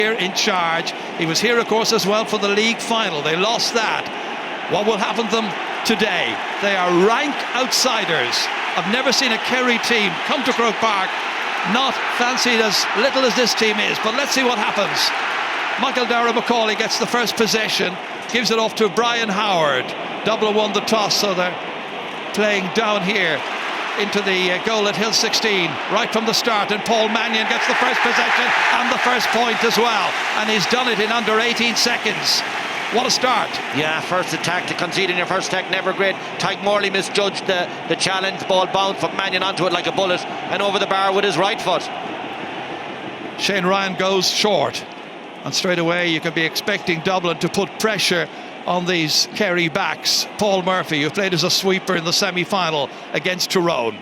here in charge. He was here, of course, as well for the league final. They lost that. What will happen to them today? They are rank outsiders. I've never seen a Kerry team come to Croke Park not fancied as little as this team is, but let's see what happens. Michael Dara-McCauley gets the first possession, gives it off to Brian Howard. Dublin won the toss, so they're playing down here into the goal at Hill 16 right from the start, and Paul Mannion gets the first possession and the first point as well, and he's done it in under 18 seconds. What a start. Yeah, first attack to concede in your first attack, never great. Tyke Morley misjudged the challenge. Ball bounced from Mannion onto it like a bullet and over the bar with his right foot. Shane Ryan goes short, and straight away you can be expecting Dublin to put pressure on these Kerry backs. Paul Murphy, who played as a sweeper in the semi-final against Tyrone.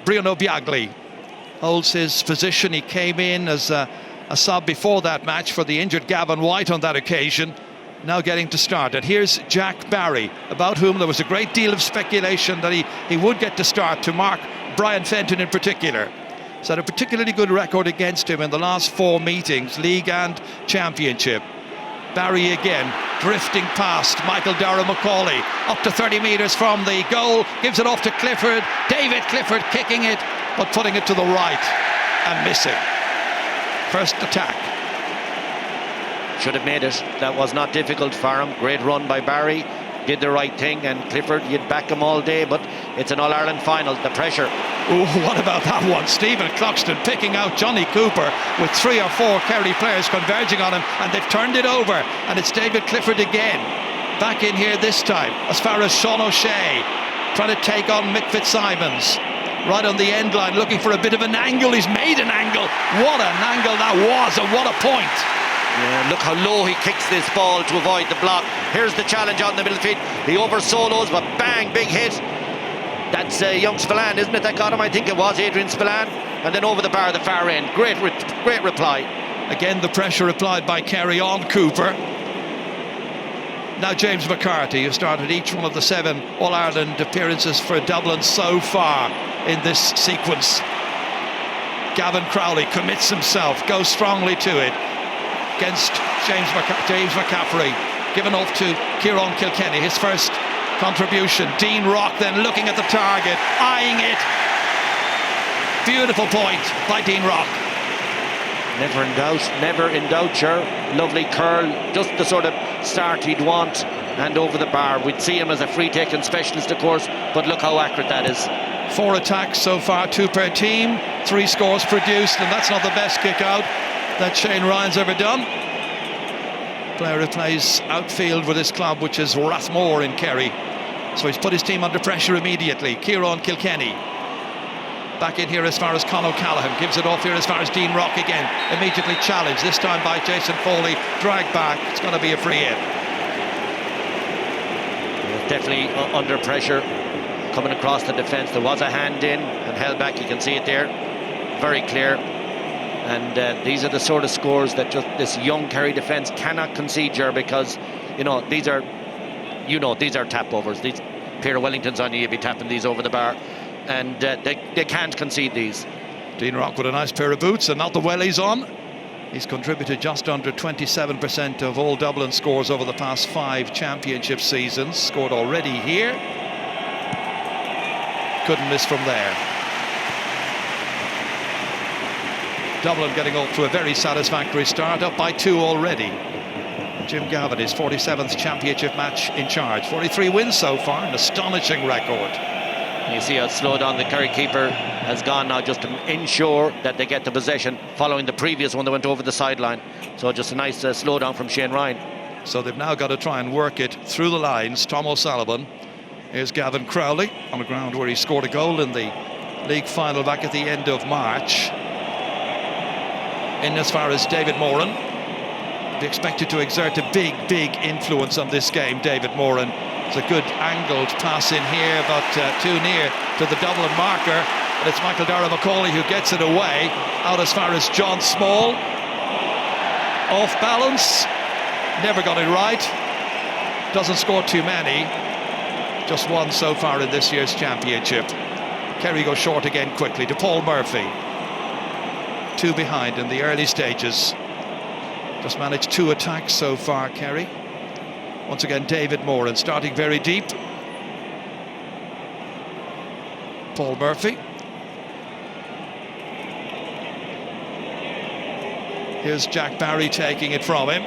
Bruno Biagli holds his position. He came in as a sub before that match for the injured Gavin White on that occasion. Now getting to start. And here's Jack Barry, about whom there was a great deal of speculation that he would get to start, to mark Brian Fenton in particular. He's had a particularly good record against him in the last 4 meetings, league and championship. Barry again, drifting past Michael Dara-McCauley, up to 30 metres from the goal, gives it off to Clifford. David Clifford kicking it, but putting it to the right and missing. First attack. Should have made it. That was not difficult for him. Great run by Barry. Did the right thing, and Clifford, you'd back him all day, but it's an All-Ireland final. The pressure. Oh, what about that one? Stephen Cluxton picking out Johnny Cooper with 3 or 4 Kerry players converging on him, and they've turned it over, and it's David Clifford again. Back in here this time, as far as Sean O'Shea, trying to take on Mick Fitzsimons. Right on the end line, looking for a bit of an angle. He's made an angle. What an angle that was, and what a point. Yeah, look how low he kicks this ball to avoid the block. Here's the challenge on the middle field. He over solos, but bang, big hit. That's young Spillane, isn't it, that got him? I think it was Adrian Spillane. And then over the bar, the far end. Great reply. Again, the pressure applied by Kerry on Cooper. Now James McCarthy, who started each one of the 7 All-Ireland appearances for Dublin so far in this sequence. Gavin Crowley commits himself, goes strongly to it against James McCaffrey, given off to Kieran Kilkenny, his first contribution. Dean Rock then looking at the target, eyeing it. Beautiful point by Dean Rock. Never in doubt, sure. Lovely curl, just the sort of start he'd want, and over the bar. We'd see him as a free-taking specialist, of course, but look how accurate that is. 4 attacks so far, 2 per team, 3 scores produced, and that's not the best kick out that Shane Ryan's ever done. Player who plays outfield with his club, which is Rathmore in Kerry. So he's put his team under pressure immediately. Kieran Kilkenny. Back in here as far as Con O'Callaghan. Gives it off here as far as Dean Rock again. Immediately challenged, this time by Jason Foley. Dragged back. It's going to be a free in. Definitely under pressure. Coming across the defence. There was a hand in and held back. You can see it there. Very clear. And these are the sort of scores that just this young Kerry defence cannot concede, because, these are tap overs. These Peter Wellington's on you, you'd be tapping these over the bar. And they can't concede these. Dean Rock with a nice pair of boots, and not the wellies on. He's contributed just under 27% of all Dublin scores over the past 5 championship seasons. Scored already here. Couldn't miss from there. Dublin getting off to a very satisfactory start, up by 2 already. Jim Gavin, his 47th championship match in charge. 43 wins so far, an astonishing record. You see how slow down the Kerry keeper has gone now, just to ensure that they get the possession following the previous one that went over the sideline. So just a nice slowdown from Shane Ryan. So they've now got to try and work it through the lines. Tom O'Sullivan. Here's Gavin Crowley on the ground where he scored a goal in the league final back at the end of March. In as far as David Moran. Be expected to exert a big influence on this game, David Moran. It's a good angled pass in here, but too near to the Dublin marker. And it's Michael Dara-McCauley who gets it away. Out as far as John Small. Off balance. Never got it right. Doesn't score too many. Just 1 so far in this year's championship. Kerry goes short again quickly to Paul Murphy. 2 behind in the early stages. Just managed 2 attacks so far, Kerry. Once again, David Moran starting very deep. Paul Murphy. Here's Jack Barry taking it from him.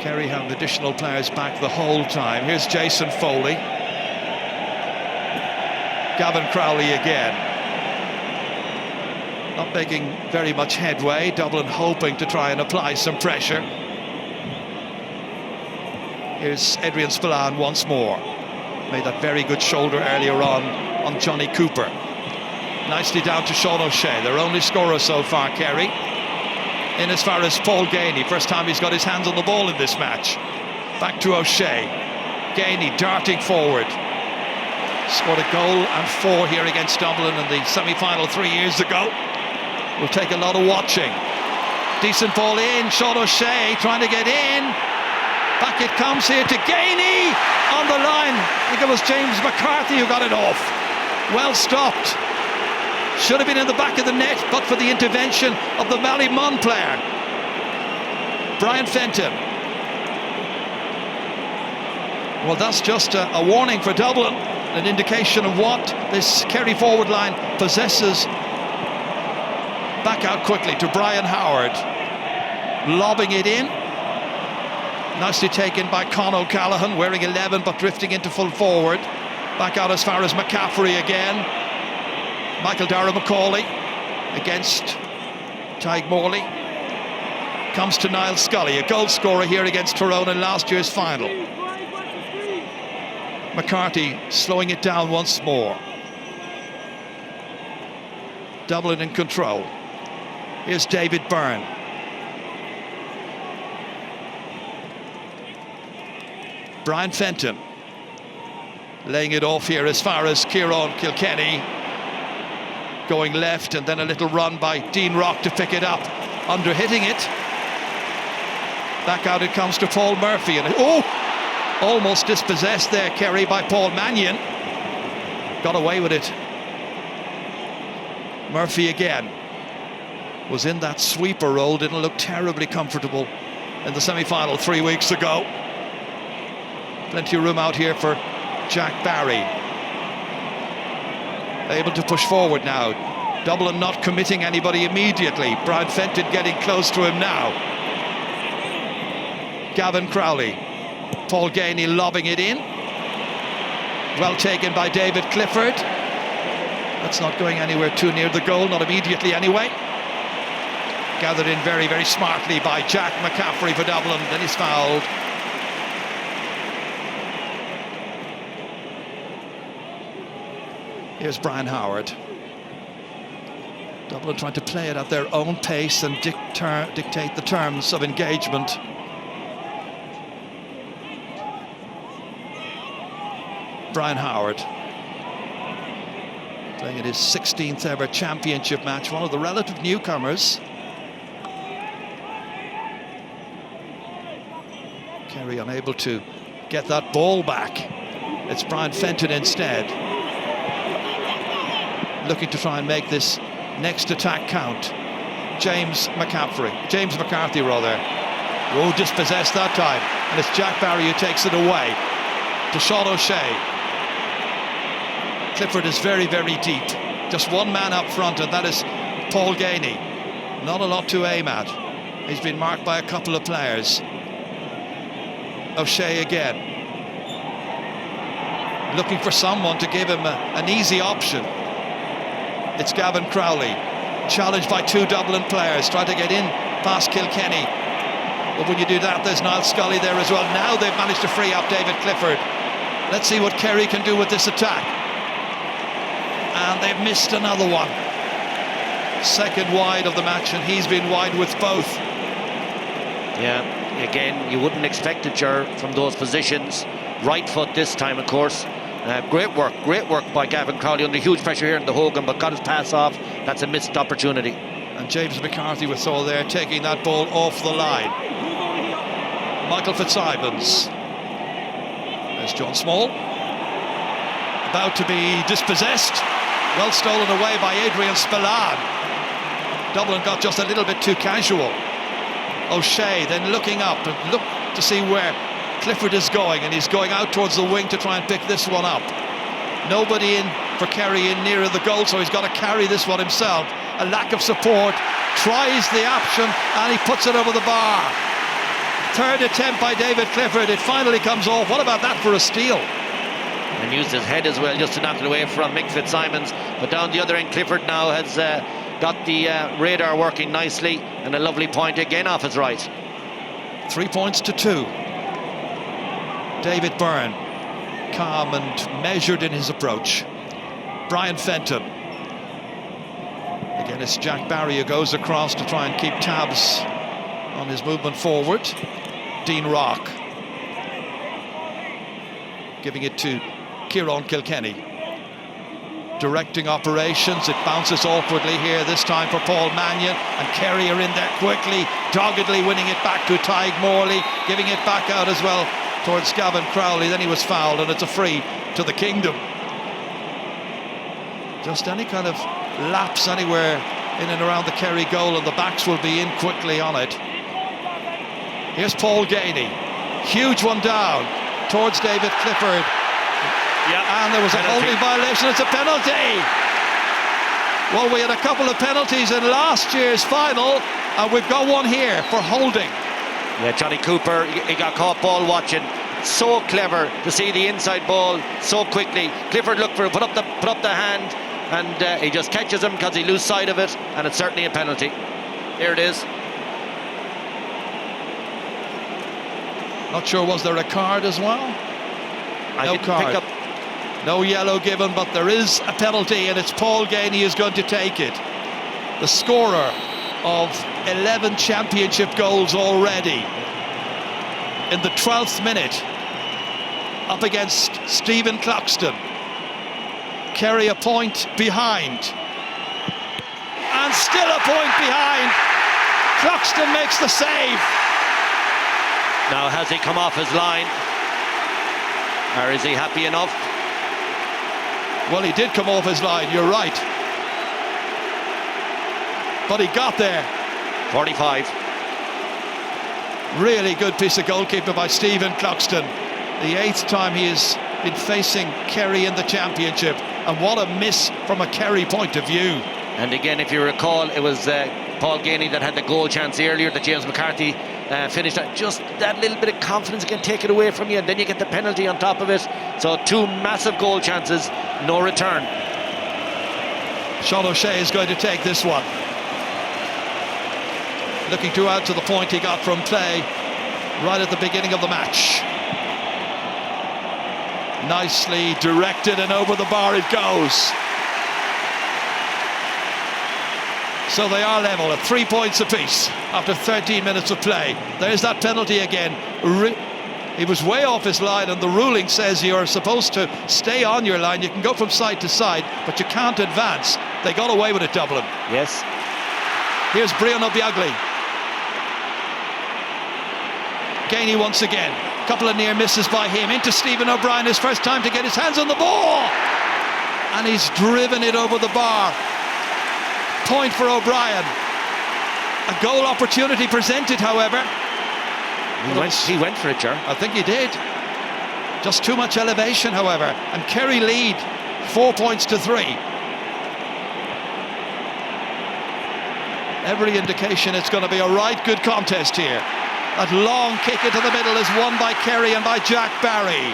Kerry have additional players back the whole time. Here's Jason Foley. Gavin Crowley again. Not making very much headway. Dublin hoping to try and apply some pressure. Here's Adrian Spillane once more. Made that very good shoulder earlier on Johnny Cooper. Nicely down to Sean O'Shea, their only scorer so far, Kerry. In as far as Paul Gainey, first time he's got his hands on the ball in this match. Back to O'Shea. Gainey darting forward. Scored a goal and 4 here against Dublin in the semi-final 3 years ago. Will take a lot of watching. Decent ball in, Sean O'Shea trying to get in. Back it comes here to Gainey on the line. I think it was James McCarthy who got it off. Well stopped. Should have been in the back of the net, but for the intervention of the Ballymun player, Brian Fenton. Well, that's just a warning for Dublin, an indication of what this Kerry forward line possesses. Back out quickly to Brian Howard, lobbing it in. Nicely taken by Con O'Callaghan, wearing 11 but drifting into full forward. Back out as far as McCaffrey again. Michael Dara McCauley against Tyg Morley. Comes to Niall Scully, a goal scorer here against Tyrone in last year's final. McCarthy slowing it down once more. Dublin in control. Here's David Byrne. Brian Fenton laying it off here as far as Kieran Kilkenny. Going left, and then a little run by Dean Rock to pick it up. Under hitting it. Back out it comes to Paul Murphy. And almost dispossessed there, Kerry, by Paul Mannion. Got away with it. Murphy again. Was in that sweeper role. Didn't look terribly comfortable in the semi-final 3 weeks ago. Plenty of room out here for Jack Barry. Able to push forward now. Dublin not committing anybody immediately. Brian Fenton getting close to him now. Gavin Crowley. Paul Gainey lobbing it in. Well taken by David Clifford. That's not going anywhere too near the goal, not immediately anyway. Gathered in very, very smartly by Jack McCaffrey for Dublin. Then he's fouled. Here's Brian Howard. Dublin trying to play it at their own pace and dictate the terms of engagement. Brian Howard playing in his 16th ever championship match, one of the relative newcomers. Kerry unable to get that ball back. It's Brian Fenton instead. Looking to try and make this next attack count. James McCarthy rather. Oh, dispossessed that time. And it's Jack Barry who takes it away to Sean O'Shea. Clifford is very, very deep. Just one man up front, and that is Paul Gainey. Not a lot to aim at. He's been marked by a couple of players. O'Shea again. Looking for someone to give him an easy option. It's Gavin Crowley, challenged by 2 Dublin players, trying to get in past Kilkenny. But when you do that, there's Niall Scully there as well. Now they've managed to free up David Clifford. Let's see what Kerry can do with this attack. And they've missed another one. Second wide of the match, and he's been wide with both. Yeah, again, you wouldn't expect it, Ger, from those positions. Right foot this time, of course. Great work by Gavin Crowley under huge pressure here in the Hogan, but got his pass off. That's a missed opportunity. And James McCarthy was all there, taking that ball off the line. Michael Fitzsimons. There's John Small. About to be dispossessed. Well stolen away by Adrian Spillane. Dublin got just a little bit too casual. O'Shea then looking up and look to see where Clifford is going, and he's going out towards the wing to try and pick this one up. Nobody in for Kerry in nearer the goal, so he's got to carry this one himself. A lack of support, tries the option, and he puts it over the bar. Third attempt by David Clifford, it finally comes off. What about that for a steal? And used his head as well just to knock it away from Mick Fitzsimons. But down the other end, Clifford now has got the radar working nicely, and a lovely point again off his right. 3 points to 2. David Byrne, calm and measured in his approach. Brian Fenton. Again, it's Jack Barry who goes across to try and keep tabs on his movement forward. Dean Rock giving it to Kieran Kilkenny. Directing operations, it bounces awkwardly here, this time for Paul Mannion, and Kerry are in there quickly, doggedly winning it back to Tadhg Morley, giving it back out as well towards Gavin Crowley. Then he was fouled, and it's a free to the Kingdom. Just any kind of lapse anywhere in and around the Kerry goal, and the backs will be in quickly on it. Here's Paul Gainey, huge one down towards David Clifford. Yeah, and there was a holding violation. It's a penalty. Well, we had a couple of penalties in last year's final, and we've got one here for holding. Yeah, Johnny Cooper, he got caught ball watching. So clever to see the inside ball so quickly. Clifford looked for it, put up the hand, and he just catches him because he loses sight of it, and it's certainly a penalty. Here it is. Not sure, was there a card as well? No card. No yellow given, but there is a penalty, and it's Paul Gainey who's going to take it. The scorer of 11 championship goals already. In the 12th minute, up against Stephen Cloxton. Kerry a point behind. And still a point behind. Cloxton makes the save. Now, has he come off his line? Or is he happy enough? Well, he did come off his line, you're right. But he got there. 45. Really good piece of goalkeeping by Stephen Cloxton. The 8th time he has been facing Kerry in the championship. And what a miss from a Kerry point of view. And again, if you recall, it was Paul Gainey that had the goal chance earlier that James McCarthy finished at. Just that little bit of confidence can take it away from you, and then you get the penalty on top of it. So 2 massive goal chances, no return. Sean O'Shea is going to take this one. Looking to add to the point he got from play right at the beginning of the match. Nicely directed, and over the bar it goes. So they are level at 3 points apiece after 13 minutes of play. There's that penalty again. He was way off his line, and the ruling says you're supposed to stay on your line. You can go from side to side, but you can't advance. They got away with it, Dublin. Yes. Here's Brian Obiagli. Gainey once again. A couple of near misses by him. Into Stephen O'Brien, his first time to get his hands on the ball. And he's driven it over the bar. Point for O'Brien. A goal opportunity presented, however. He went for it, Ger. I think he did. Just too much elevation, however. And Kerry lead 4 points to 3. Every indication it's going to be a right good contest here. That long kick into the middle is won by Kerry and by Jack Barry.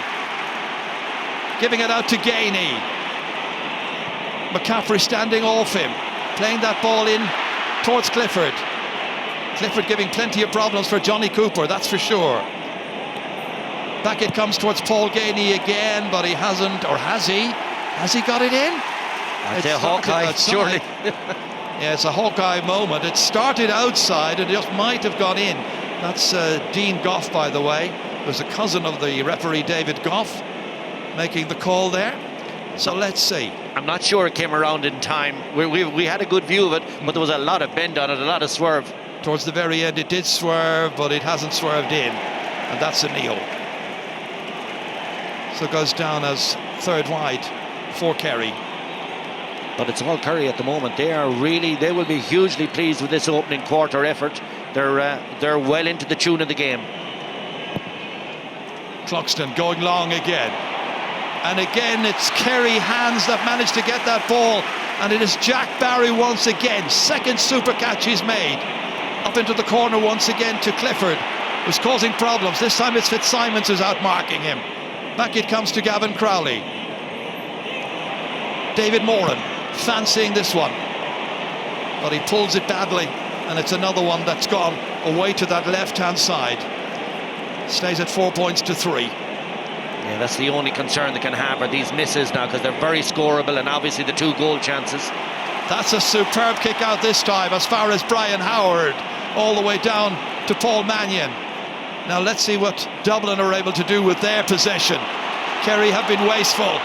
Giving it out to Gainey. McCaffrey standing off him, playing that ball in towards Clifford. Clifford giving plenty of problems for Johnny Cooper, that's for sure. Back it comes towards Paul Gainey again, but he hasn't, or has he? Has he got it in? It's a Hawkeye, surely. Yeah, it's a Hawkeye moment. It started outside and just might have gone in. That's Dean Goff, by the way. There's a cousin of the referee, David Goff, making the call there. So let's see. I'm not sure it came around in time. We had a good view of it, but there was a lot of bend on it, a lot of swerve. Towards the very end it did swerve, but it hasn't swerved in, and that's a kneel. So it goes down as third wide for Kerry. But it's all Kerry at the moment. They will be hugely pleased with this opening quarter effort. They're well into the tune of the game. Cluxton going long again. And again, it's Kerry hands that managed to get that ball. And it is Jack Barry once again. Second super catch he's made. Up into the corner once again to Clifford, who's causing problems. This time it's Fitzsimons who's out marking him. Back it comes to Gavin Crowley. David Moran fancying this one. But he pulls it badly. And it's another one that's gone away to that left-hand side. Stays at 4 points to 3. Yeah, that's the only concern they can have are these misses now, because they're very scoreable, and obviously the 2 goal chances. That's a superb kick out this time, as far as Brian Howard, all the way down to Paul Mannion. Now let's see what Dublin are able to do with their possession. Kerry have been wasteful.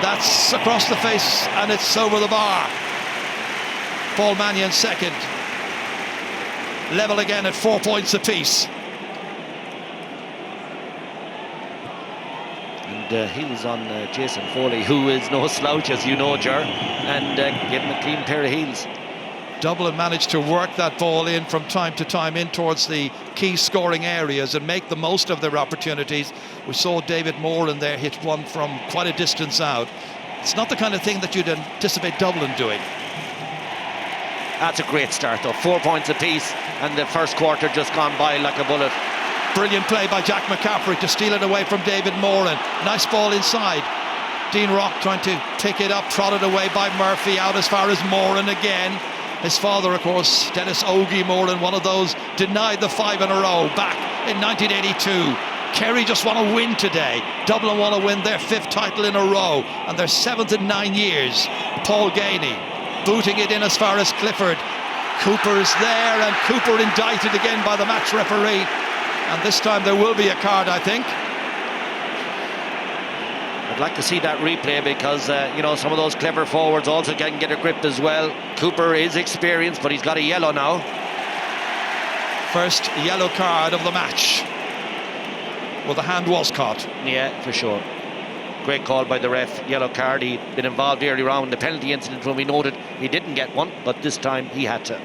That's across the face, and it's over the bar. Paul Mannion second. Level again at 4 points apiece. And heels on Jason Foley, who is no slouch, as you know, Ger, and give him a clean pair of heels. Dublin managed to work that ball in from time to time in towards the key scoring areas and make the most of their opportunities. We saw David Moran there hit one from quite a distance out. It's not the kind of thing that you'd anticipate Dublin doing. That's a great start though, 4 points apiece, and the first quarter just gone by like a bullet. Brilliant play by Jack McCaffrey to steal it away from David Moran. Nice ball inside. Dean Rock trying to pick it up, prodded away by Murphy, out as far as Moran again. His father, of course, Dennis Ogie Moran, one of those denied the 5 in a row back in 1982. Kerry just want to win today. Dublin want to win their 5th title in a row and their 7th in 9 years. Paul Gainey booting it in as far as Clifford. Cooper is there, and Cooper indicted again by the match referee. And this time there will be a card, I think. I'd like to see that replay because, you know, some of those clever forwards also can get a grip as well. Cooper is experienced, but he's got a yellow now. First yellow card of the match. Well, the hand was caught. Yeah, for sure. Great call by the ref. Yellow card. He'd been involved earlier on in the penalty incident when we noted he didn't get one, but this time he had to.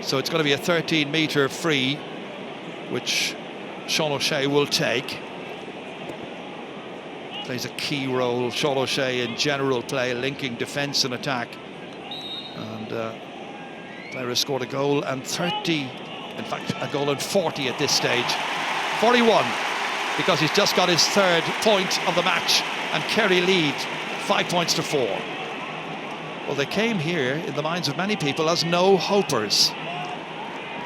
So it's going to be a 13-metre free, which Sean O'Shea will take. Plays a key role, Sean O'Shea, in general play, linking defence and attack. And player has scored a goal and 30, in fact a goal and 40 at this stage. 41, because he's just got his 3rd point of the match, and Kerry lead 5 points to 4. Well, they came here in the minds of many people as no hopers.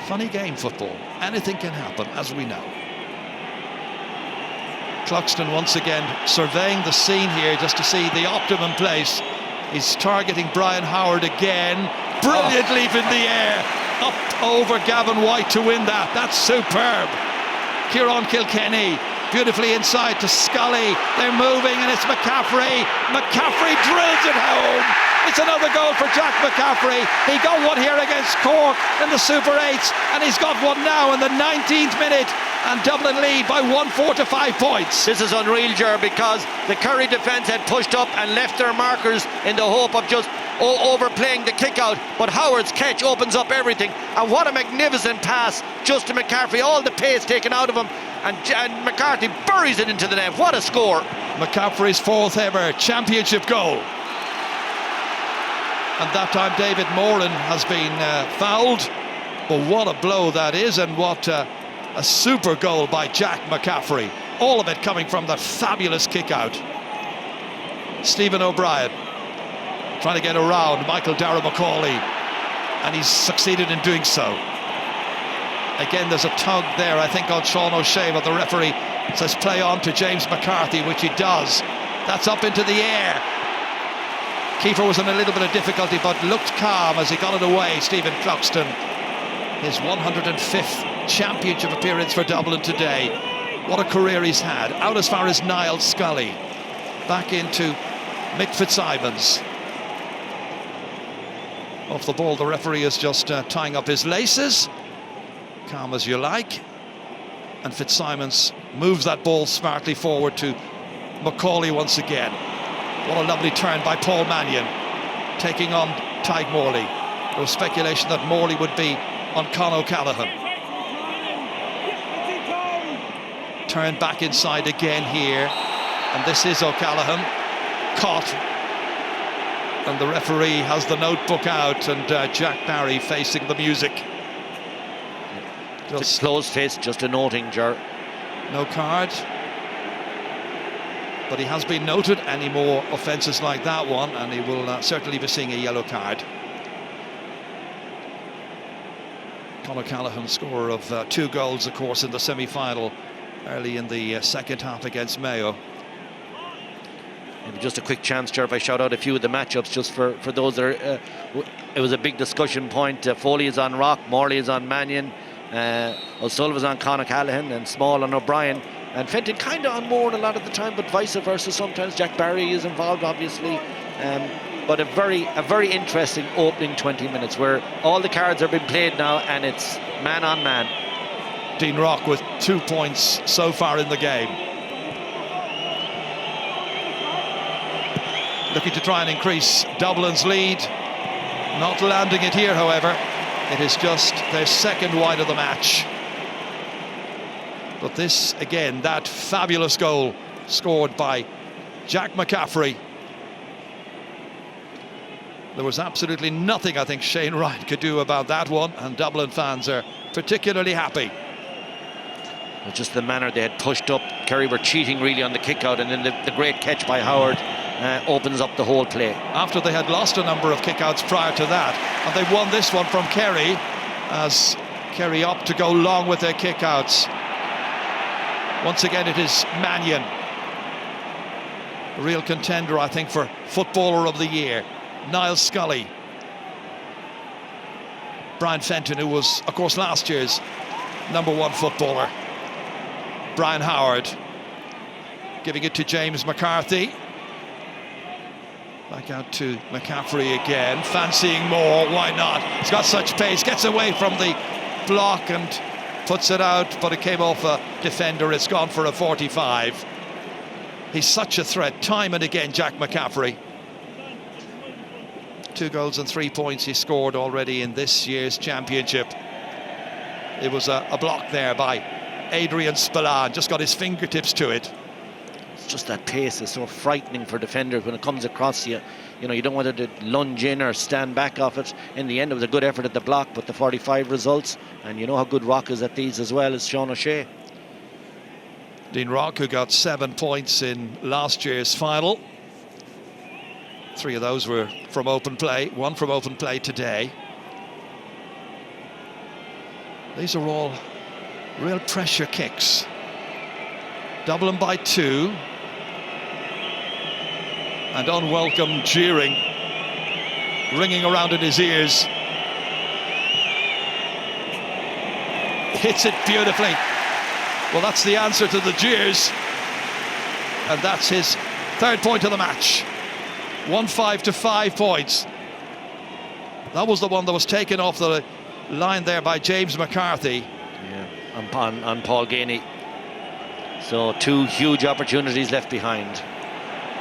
Funny game, football. Anything can happen, as we know. Cluxton once again surveying the scene here just to see the optimum place. He's targeting Brian Howard again. Brilliant leap in the air. Up over Gavin White to win that. That's superb. Kieran Kilkenny beautifully inside to Scully. They're moving, and it's McCaffrey. McCaffrey drills it home. It's another goal for Jack McCaffrey. He got one here against Cork in the Super 8s, and he's got one now in the 19th minute, and Dublin lead by 1-4 to 5 points. This is unreal, Ger, because the Kerry defence had pushed up and left their markers in the hope of just overplaying the kick out, but Howard's catch opens up everything, and what a magnificent pass just to McCaffrey, all the pace taken out of him, and McCarthy buries it into the net. What a score. McCaffrey's 4th ever championship goal. And that time David Moran has been fouled. But what a blow that is, and what a super goal by Jack McCaffrey. All of it coming from the fabulous kick out. Stephen O'Brien trying to get around Michael Darragh Macaulay, and he's succeeded in doing so. Again, there's a tug there, I think, on Sean O'Shea, but the referee says play on to James McCarthy, which he does. That's up into the air. Kiefer was in a little bit of difficulty, but looked calm as he got it away. Stephen Cluxton, his 105th championship appearance for Dublin today. What a career he's had. Out as far as Niall Scully. Back into Mick Fitzsimons. Off the ball, the referee is just tying up his laces. Calm as you like. And Fitzsimons moves that ball smartly forward to Macaulay once again. What a lovely turn by Paul Mannion. taking on Tadhg Morley. There was speculation that Morley would be on Con O'Callaghan. Turned back inside again here, and this is O'Callaghan, caught. And the referee has the notebook out, and Jack Barry facing the music. Just closed fist, just a noting, Ger. No card. But he has been noted. Any more offences like that one, and he will certainly be seeing a yellow card. Con O'Callaghan, scorer of 2 goals, of course, in the semi-final early in the second half against Mayo. Maybe just a quick chance, Ger, if I shout out a few of the matchups, just for those that are... it was a big discussion point. Foley is on Rock, Morley is on Mannion, O'Sullivan's on Con O'Callaghan, and Small on O'Brien. And Fenton kind of on Moore a lot of the time, but vice versa sometimes. Jack Barry is involved, obviously. But a very interesting opening 20 minutes where all the cards are being played now, and it's man on man. Dean Rock with 2 points so far in the game. Looking to try and increase Dublin's lead. Not landing it here, however. It is just their second wide of the match. But this, again, that fabulous goal scored by Jack McCaffrey. There was absolutely nothing I think Shane Ryan could do about that one, and Dublin fans are particularly happy. Just the manner they had pushed up. Kerry were cheating really on the kick out, and then the great catch by Howard opens up the whole play. After they had lost a number of kickouts prior to that, and they won this one from Kerry, as Kerry opt to go long with their kickouts. Once again, it is Mannion, a real contender, I think, for Footballer of the Year. Niall Scully, Brian Fenton, who was, of course, last year's #1 footballer. Brian Howard giving it to James McCarthy. Back out to McCaffrey again, fancying more, why not? He's got such pace, gets away from the block and puts it out, but it came off a defender. It's gone for a 45. He's such a threat, time and again, Jack McCaffrey. 2 goals and 3 points he scored already in this year's championship. It was a block there by Adrian Spillane, just got his fingertips to it. It's just that pace is so frightening for defenders when it comes across you. You know, you don't want it to lunge in or stand back off it. In the end, it was a good effort at the block, but the 45 results, and you know how good Rock is at these as well as Sean O'Shea. Dean Rock, who got 7 points in last year's final. 3 of those were from open play, 1 from open play today. These are all real pressure kicks. Dublin by 2. And unwelcome jeering ringing around in his ears. Hits it beautifully. Well, that's the answer to the jeers. And that's his 3rd point of the match. 1-5 to 5 points. That was the one that was taken off the line there by James McCarthy. Yeah, on Paul Ganey. So 2 huge opportunities left behind.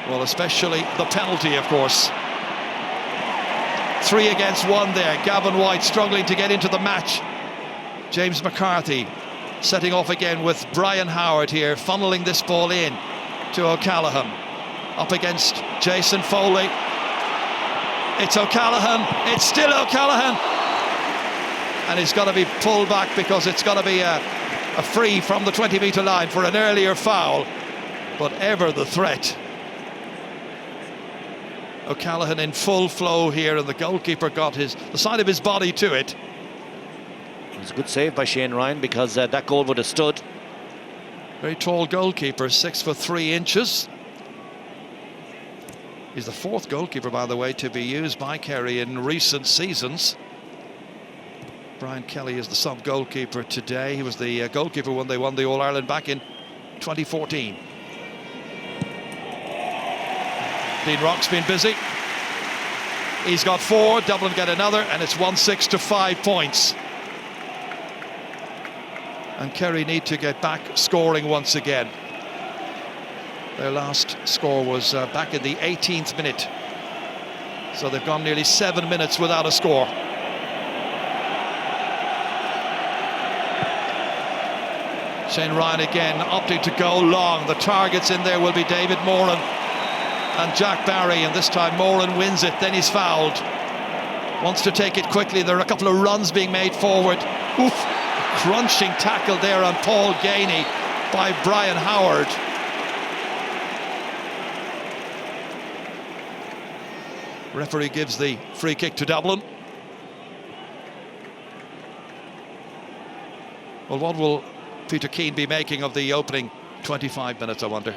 Well, especially the penalty, of course. 3 against 1 there. Gavin White struggling to get into the match. James McCarthy setting off again with Brian Howard here, funneling this ball in to O'Callaghan. Up against Jason Foley. It's O'Callaghan. It's still O'Callaghan. And he's got to be pulled back because it's got to be a free from the 20-metre line for an earlier foul. But ever the threat. O'Callaghan in full flow here, and the goalkeeper got the side of his body to it. It was a good save by Shane Ryan, because that goal would have stood. Very tall goalkeeper, 6'3". He's the 4th goalkeeper, by the way, to be used by Kerry in recent seasons. Brian Kelly is the sub-goalkeeper today. He was the goalkeeper when they won the All-Ireland back in 2014. Dean Rock's been busy. He's got 4, Dublin get another, and it's 1-6 to 5 points. And Kerry need to get back scoring once again. Their last score was back in the 18th minute. So they've gone nearly 7 minutes without a score. Shane Ryan again opting to go long. The targets in there will be David Moran and Jack Barry, and this time Moran wins it, then he's fouled. Wants to take it quickly. There are a couple of runs being made forward. Oof, crunching tackle there on Paul Gainey by Brian Howard. Referee gives the free kick to Dublin. Well, what will Peter Keane be making of the opening 25 minutes, I wonder?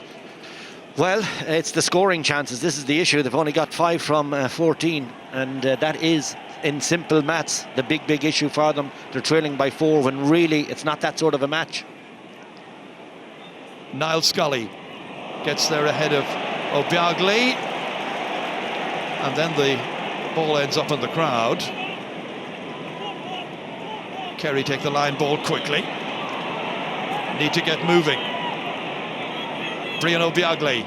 Well, it's the scoring chances. This is the issue. They've only got 5 from 14, and that is, in simple maths, the big issue for them. They're trailing by 4 when really it's not that sort of a match. Niall Scully gets there ahead of Obiagli, and then the ball ends up in the crowd. Kerry take the line ball quickly. Need to get moving. Brian Obiagli.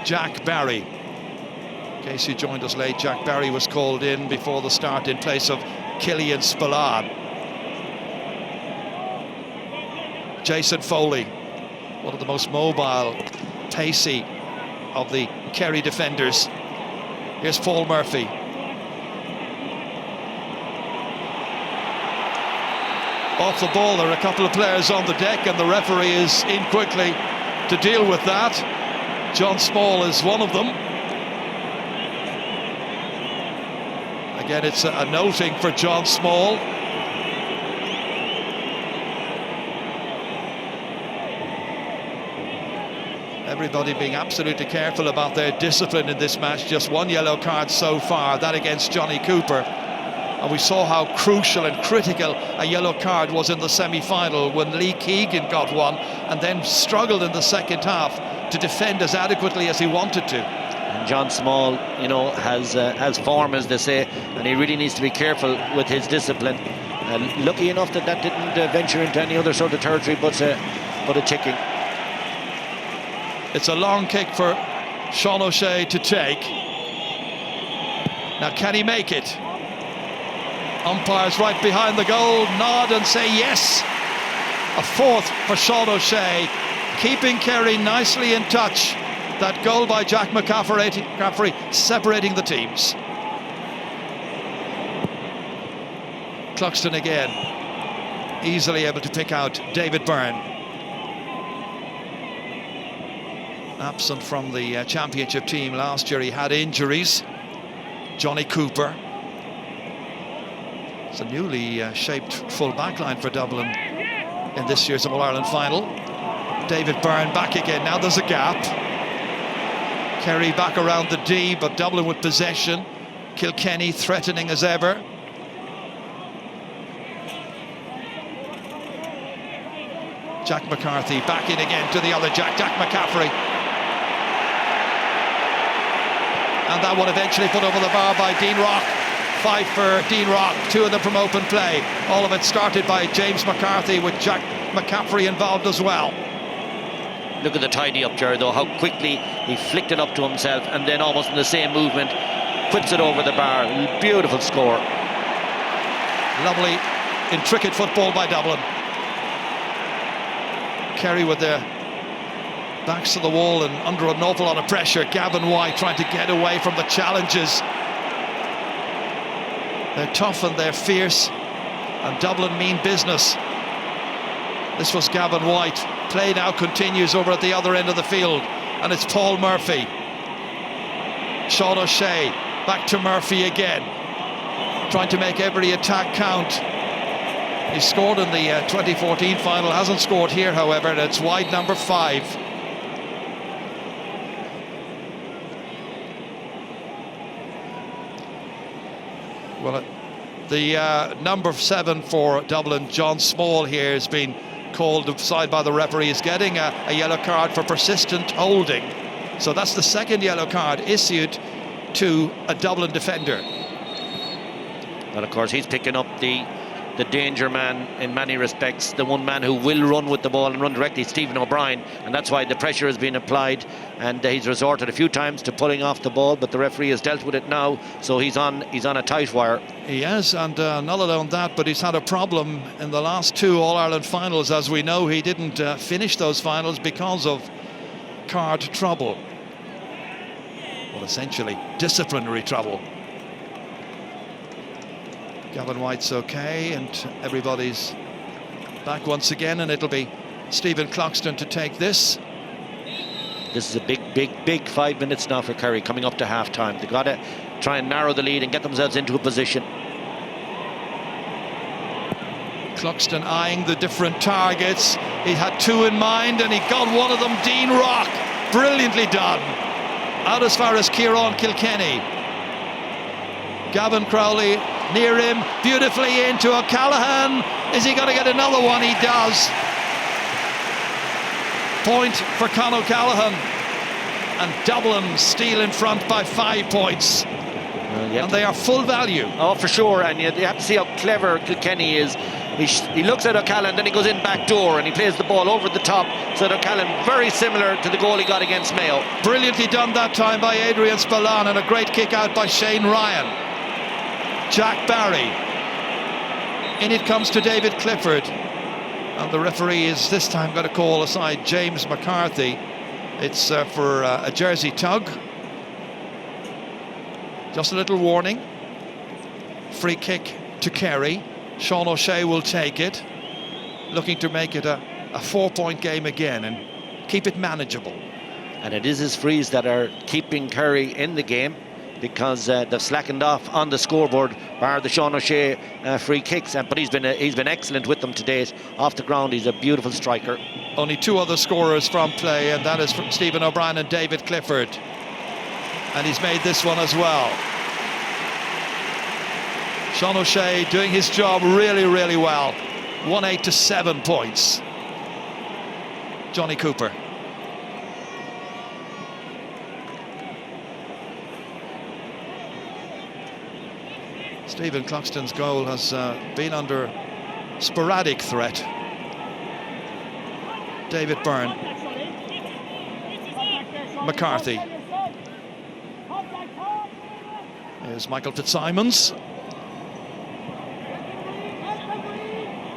Jack Barry. In case you joined us late, Jack Barry was called in before the start in place of Killian Spillane. Jason Foley, one of the most mobile, pacey of the Kerry defenders. Here's Paul Murphy. Off the ball, there are a couple of players on the deck, and the referee is in quickly to deal with that. John Small is one of them. Again, it's a noting for John Small. Everybody being absolutely careful about their discipline in this match. Just one yellow card so far, that against Johnny Cooper. And we saw how crucial and critical a yellow card was in the semi-final when Lee Keegan got one and then struggled in the second half to defend as adequately as he wanted to. And John Small, you know, has form, as they say, and he really needs to be careful with his discipline. Lucky enough that didn't venture into any other sort of territory but a ticking. It's a long kick for Sean O'Shea to take. Now, can he make it? Umpires right behind the goal nod and say yes. A fourth for Sean O'Shea, keeping Kerry nicely in touch. That goal by Jack McCaffrey separating the teams. Cluxton again, easily able to pick out David Byrne. Absent from the championship team last year, he had injuries. Johnny Cooper. It's a newly shaped full back line for Dublin in this year's All-Ireland final. David Byrne back again. Now there's a gap. Kerry back around the D, but Dublin with possession. Kilkenny threatening as ever. Jack McCarthy back in again to the other Jack McCaffrey. And that one eventually put over the bar by Dean Rock. 5 for Dean Rock, 2 of them from open play. All of it started by James McCarthy with Jack McCaffrey involved as well. Look at the tidy up, Jared, though, how quickly he flicked it up to himself and then almost in the same movement whips it over the bar. Beautiful score. Lovely, intricate football by Dublin. Kerry with their backs to the wall and under an awful lot of pressure. Gavin White trying to get away from the challenges. They're tough and they're fierce, and Dublin mean business. This was Gavin White. Play now continues over at the other end of the field, and it's Paul Murphy. Sean O'Shea, back to Murphy again, trying to make every attack count. He scored in the 2014 final, hasn't scored here, however, and it's wide number 5. Well, the number 7 for Dublin, John Small, here has been called aside by the referee. Is getting a yellow card for persistent holding. So that's the second yellow card issued to a Dublin defender. Well, of course, he's picking up the the danger man in many respects, the one man who will run with the ball and run directly, Stephen O'Brien, and that's why the pressure has been applied, and he's resorted a few times to pulling off the ball, but the referee has dealt with it now, so he's on a tight wire. He is, and not alone that, but he's had a problem in the last 2 All-Ireland finals. As we know, he didn't finish those finals because of card trouble. Well, essentially disciplinary trouble. Gavin White's okay, and everybody's back once again, and it'll be Stephen Cloxton to take this. This is a big 5 minutes now for Kerry, coming up to half-time. They've got to try and narrow the lead and get themselves into a position. Cloxton eyeing the different targets. He had 2 in mind, and he got one of them. Dean Rock, brilliantly done. Out as far as Kieran Kilkenny. Gavin Crowley near him, beautifully into O'Callaghan. Is he going to get another one? He does. Point for Con O'Callaghan, and Dublin still in front by 5 points. And they are full value. Oh, for sure, and you have to see how clever Kilkenny is. He looks at O'Callaghan, then he goes in back door and he plays the ball over the top, so that O'Callaghan, very similar to the goal he got against Mayo. Brilliantly done that time by Adrian Spillane, and a great kick out by Shane Ryan. Jack Barry. In it comes to David Clifford, and the referee is this time going to call aside James McCarthy. It's for a jersey tug. Just a little warning. Free kick to Kerry. Sean O'Shea will take it, looking to make it a 4-point game again and keep it manageable. And it is his frees that are keeping Kerry in the game, because they've slackened off on the scoreboard, bar the Sean O'Shea free kicks. But he's been excellent with them to date. Off the ground, he's a beautiful striker. Only 2 other scorers from play, and that is from Stephen O'Brien and David Clifford. And he's made this one as well. Sean O'Shea doing his job really, really well. 1-8 to 7 points. Johnny Cooper. Stephen Cloxton's goal has been under sporadic threat. David Byrne. McCarthy. Here's Michael Fitzsimons.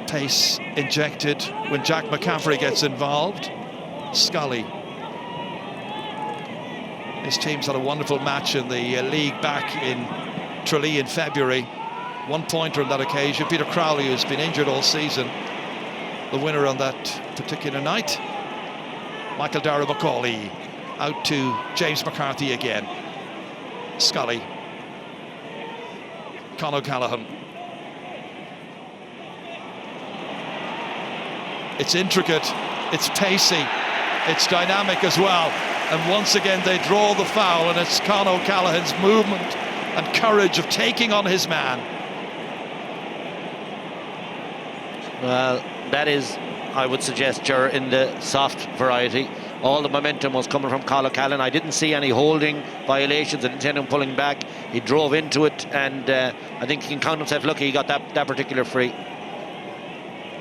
Pace injected when Jack McCaffrey gets involved. Scully. His team's had a wonderful match in the league back in Tralee in February. 1-pointer on that occasion. Peter Crowley, who's been injured all season, the winner on that particular night. Michael Dara McCauley out to James McCarthy again. Scully. Con O'Callaghan. It's intricate, it's pacey, it's dynamic as well. And once again they draw the foul, and it's Con O'Callaghan's movement and courage of taking on his man. Well, that is, I would suggest, Ger, in the soft variety. All the momentum was coming from Con O'Callaghan. I didn't see any holding violations. I didn't see him pulling back. He drove into it, and I think he can count himself lucky he got that particular free.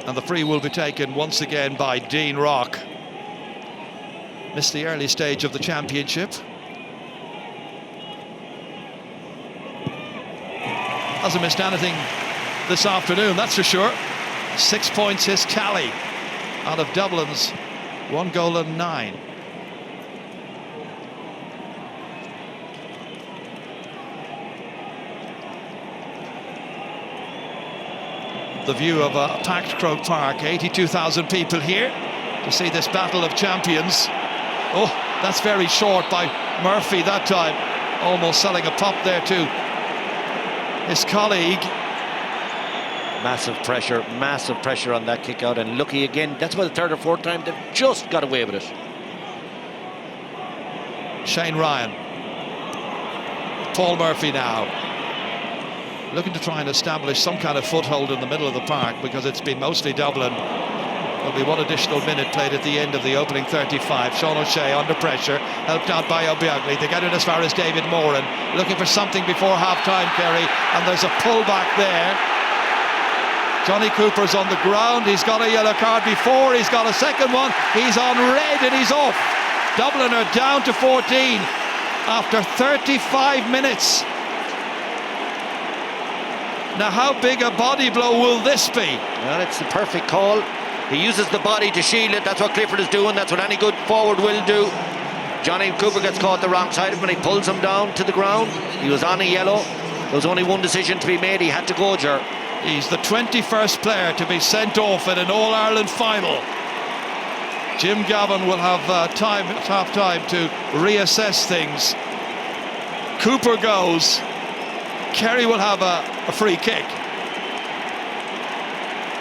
And the free will be taken once again by Dean Rock. Missed the early stage of the championship. Hasn't missed anything this afternoon, that's for sure. 6 points his tally out of Dublin's 1 goal and 9. The view of a packed Croke Park, 82,000 people here to see this battle of champions. Oh, that's very short by Murphy that time, almost selling a pop there to his colleague. Massive pressure on that kick out, and lucky again. That's why the 3rd or 4th time they've just got away with it. Shane Ryan. Paul Murphy now. Looking to try and establish some kind of foothold in the middle of the park, because it's been mostly Dublin. There'll be 1 additional minute played at the end of the opening 35. Sean O'Shea under pressure, helped out by O'Beagley. They get it as far as David Moran, looking for something before half-time, Kerry, and there's a pullback there. Johnny Cooper's on the ground. He's got a yellow card before. He's got a second one. He's on red and he's off. Dublin are down to 14 after 35 minutes. Now, how big a body blow will this be? Well, it's the perfect call. He uses the body to shield it. That's what Clifford is doing. That's what any good forward will do. Johnny Cooper gets caught the wrong side when he pulls him down to the ground. He was on a yellow. There was only one decision to be made. He had to go, Ger. He's the 21st player to be sent off in an All-Ireland final. Jim Gavin will have half-time to reassess things. Cooper goes. Kerry will have a free kick.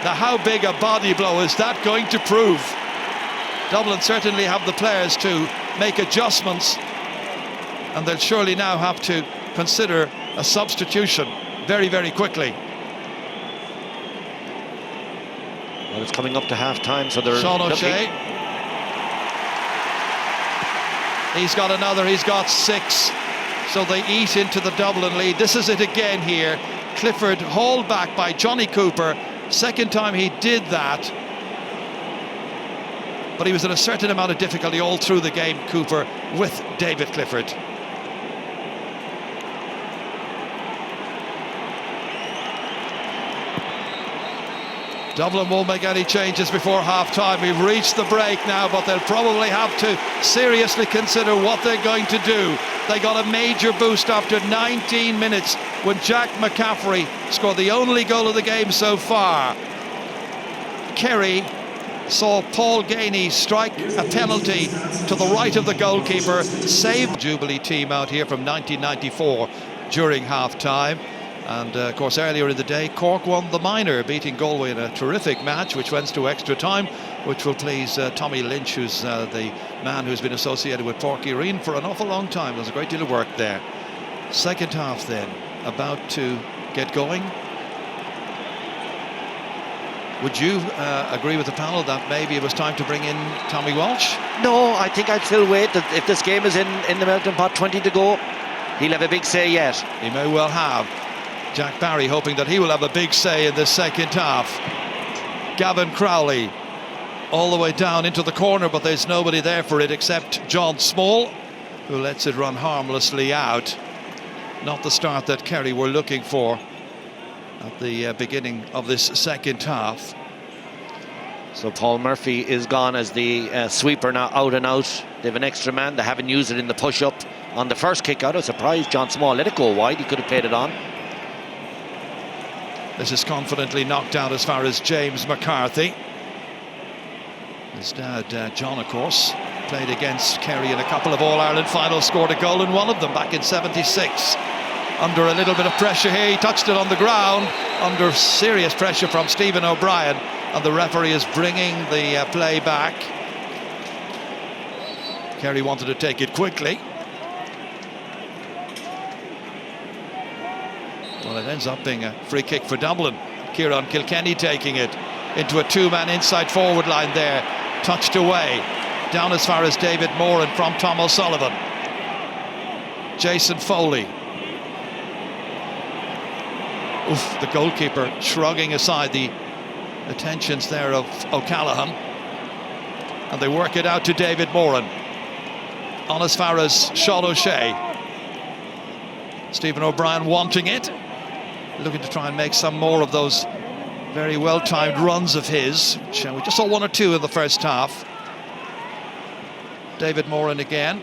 Now, how big a body blow is that going to prove? Dublin certainly have the players to make adjustments, and they'll surely now have to consider a substitution very, very quickly. Well, it's coming up to half-time, so they're... Sean O'Shea. He's got another, he's got 6. So they eat into the Dublin lead. This is it again here. Clifford hauled back by Johnny Cooper. Second time he did that. But he was in a certain amount of difficulty all through the game, Cooper, with David Clifford. Dublin won't make any changes before half-time. We've reached the break now, but they'll probably have to seriously consider what they're going to do. They got a major boost after 19 minutes when Jack McCaffrey scored the only goal of the game so far. Kerry saw Paul Gainey strike a penalty to the right of the goalkeeper, save Jubilee team out here from 1994 during half-time. And of course, earlier in the day, Cork won the minor, beating Galway in a terrific match which went to extra time, which will please Tommy Lynch, who's the man who's been associated with Páirc Uí Rinn for an awful long time. There's a great deal of work there. Second half then, about to get going. Would you agree with the panel that maybe it was time to bring in Tommy Walsh? No, I think I'd still wait. If this game is in the melting pot, 20 to go, he'll have a big say yet. He may well have. Jack Barry hoping that he will have a big say in the second half. Gavin Crowley all the way down into the corner, but there's nobody there for it except John Small, who lets it run harmlessly out. Not the start that Kerry were looking for at the beginning of this second half. So Paul Murphy is gone as the sweeper now, out and out. They have an extra man. They haven't used it in the push-up on the first kick out. I was surprised John Small let it go wide. He could have played it on. This is confidently knocked out as far as James McCarthy. His dad, John, of course, played against Kerry in a couple of All-Ireland finals, scored a goal in one of them back in '76. Under a little bit of pressure here, he touched it on the ground, under serious pressure from Stephen O'Brien, and the referee is bringing the play back. Kerry wanted to take it quickly. Well, it ends up being a free kick for Dublin. Kieran Kilkenny taking it into a two-man inside forward line there. Touched away. Down as far as David Moran from Tom O'Sullivan. Jason Foley. Oof, the goalkeeper shrugging aside the attentions there of O'Callaghan. And they work it out to David Moran. On as far as Sean O'Shea. Stephen O'Brien wanting it. Looking to try and make some more of those very well-timed runs of his, which we just saw one or two in the first half. David Moran again.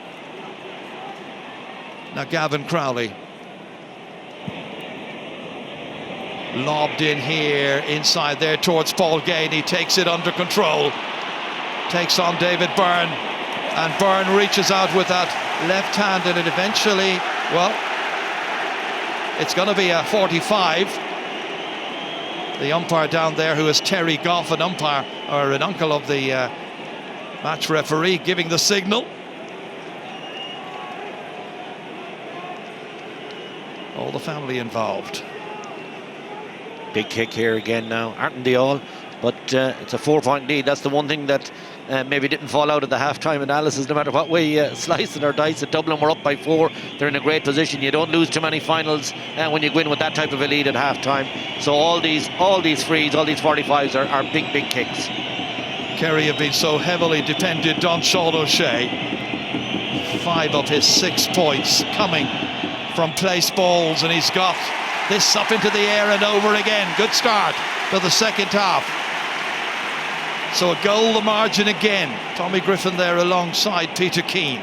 Now Gavin Crowley. Lobbed in here, inside there towards Paul Gainey. Takes it under control. Takes on David Byrne. And Byrne reaches out with that left hand, and it eventually, well, it's going to be a 45. The umpire down there, who is Terry Goff, an umpire or an uncle of the match referee, giving the signal. All the family involved. Big kick here again now. Aren't they all? But it's a 4-point lead. That's the one thing that maybe didn't fall out of the half-time analysis. No matter what way you slice it or dice it, Dublin were up by 4. They're in a great position. You don't lose too many finals when you go in with that type of a lead at half-time. So all these frees, all these 45s are big, big kicks. Kerry have been so heavily dependent on Sean O'Shea. 5 of his 6 points coming from place balls, and he's got this up into the air and over again. Good start to the second half. So a goal the margin again. Tommy Griffin there alongside Peter Keane.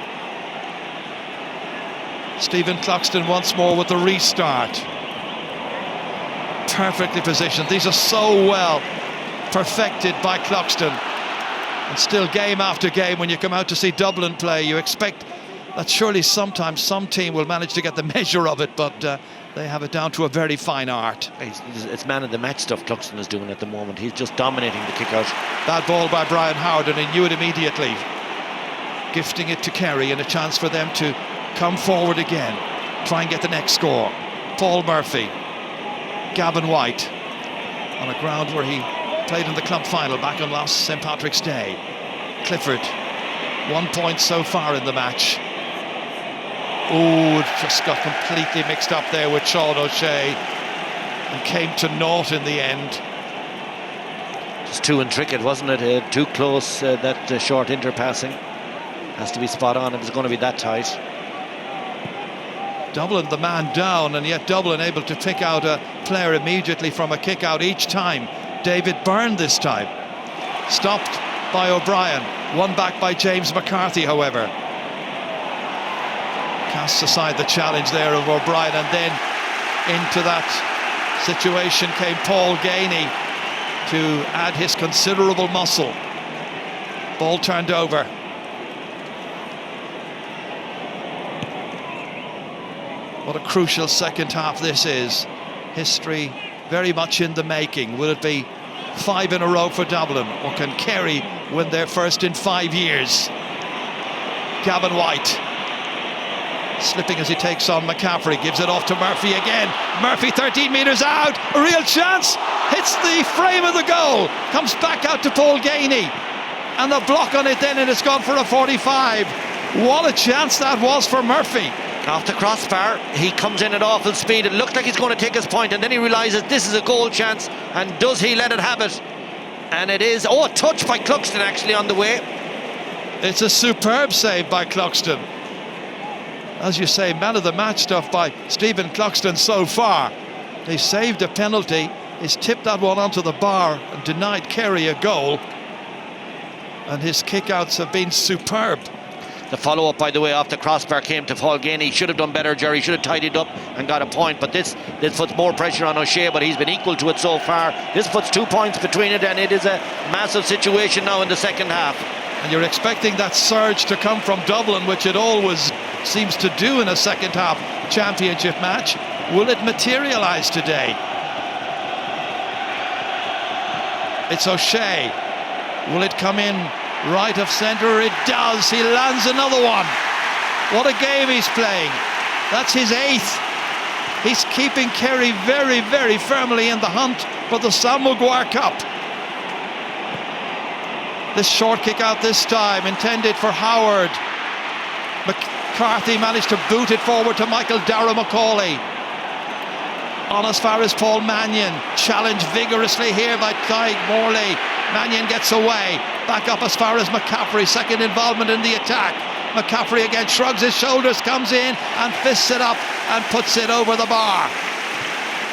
Stephen Cluxton once more with the restart. Perfectly positioned. These are so well perfected by Cluxton. And still game after game, when you come out to see Dublin play, you expect that surely sometimes some team will manage to get the measure of it, but they have it down to a very fine art. It's man of the match stuff Cluxton is doing at the moment. He's just dominating the kick out. Bad ball by Brian Howard, and he knew it immediately. Gifting it to Kerry, and a chance for them to come forward again, try and get the next score. Paul Murphy, Gavin White, on a ground where he played in the club final back on last St. Patrick's Day. Clifford, 1 point so far in the match. Oh, just got completely mixed up there with Sean O'Shea and came to naught in the end. Just too intricate, wasn't it? Too close, that short interpassing. Has to be spot on if it's going to be that tight. Dublin the man down, and yet Dublin able to pick out a player immediately from a kick out each time. David Byrne this time. Stopped by O'Brien. Won back by James McCarthy, however. Casts aside the challenge there of O'Brien, and then into that situation came Paul Gainey to add his considerable muscle. Ball turned over. What a crucial second half this is. History very much in the making. Will it be 5 in a row for Dublin, or can Kerry win their first in 5 years? Gavin White slipping as he takes on McCaffrey, gives it off to Murphy again. Murphy 13 metres out, a real chance, hits the frame of the goal, comes back out to Paul Gainey, and the block on it then, and it's gone for a 45. What a chance that was for Murphy. Off the crossbar, he comes in at awful speed. It looked like he's going to take his point, and then he realises this is a goal chance, and does he let it have it? And it is, a touch by Cluxton actually on the way. It's a superb save by Cluxton. As you say, man of the match stuff by Stephen Cluxton so far. They saved a penalty, he's tipped that one onto the bar and denied Kerry a goal, and his kickouts have been superb. The follow-up, by the way, off the crossbar came to Paul Gainey. He should have done better, Jerry. Should have tidied up and got a point. But this puts more pressure on O'Shea, but he's been equal to it so far. This puts 2 points between it, and it is a massive situation now in the second half. And you're expecting that surge to come from Dublin, which it always seems to do in a second half championship match. Will it materialise today? It's O'Shea. Will it come in right of centre? It does. He lands another one. What a game he's playing. That's his 8th. He's keeping Kerry very, very firmly in the hunt for the Sam Maguire Cup. This short kick out this time, intended for Howard. McCarthy managed to boot it forward to Michael Dara McCauley. On as far as Paul Mannion. Challenged vigorously here by Tyg Morley. Mannion gets away. Back up as far as McCaffrey. Second involvement in the attack. McCaffrey again shrugs his shoulders, comes in and fists it up and puts it over the bar.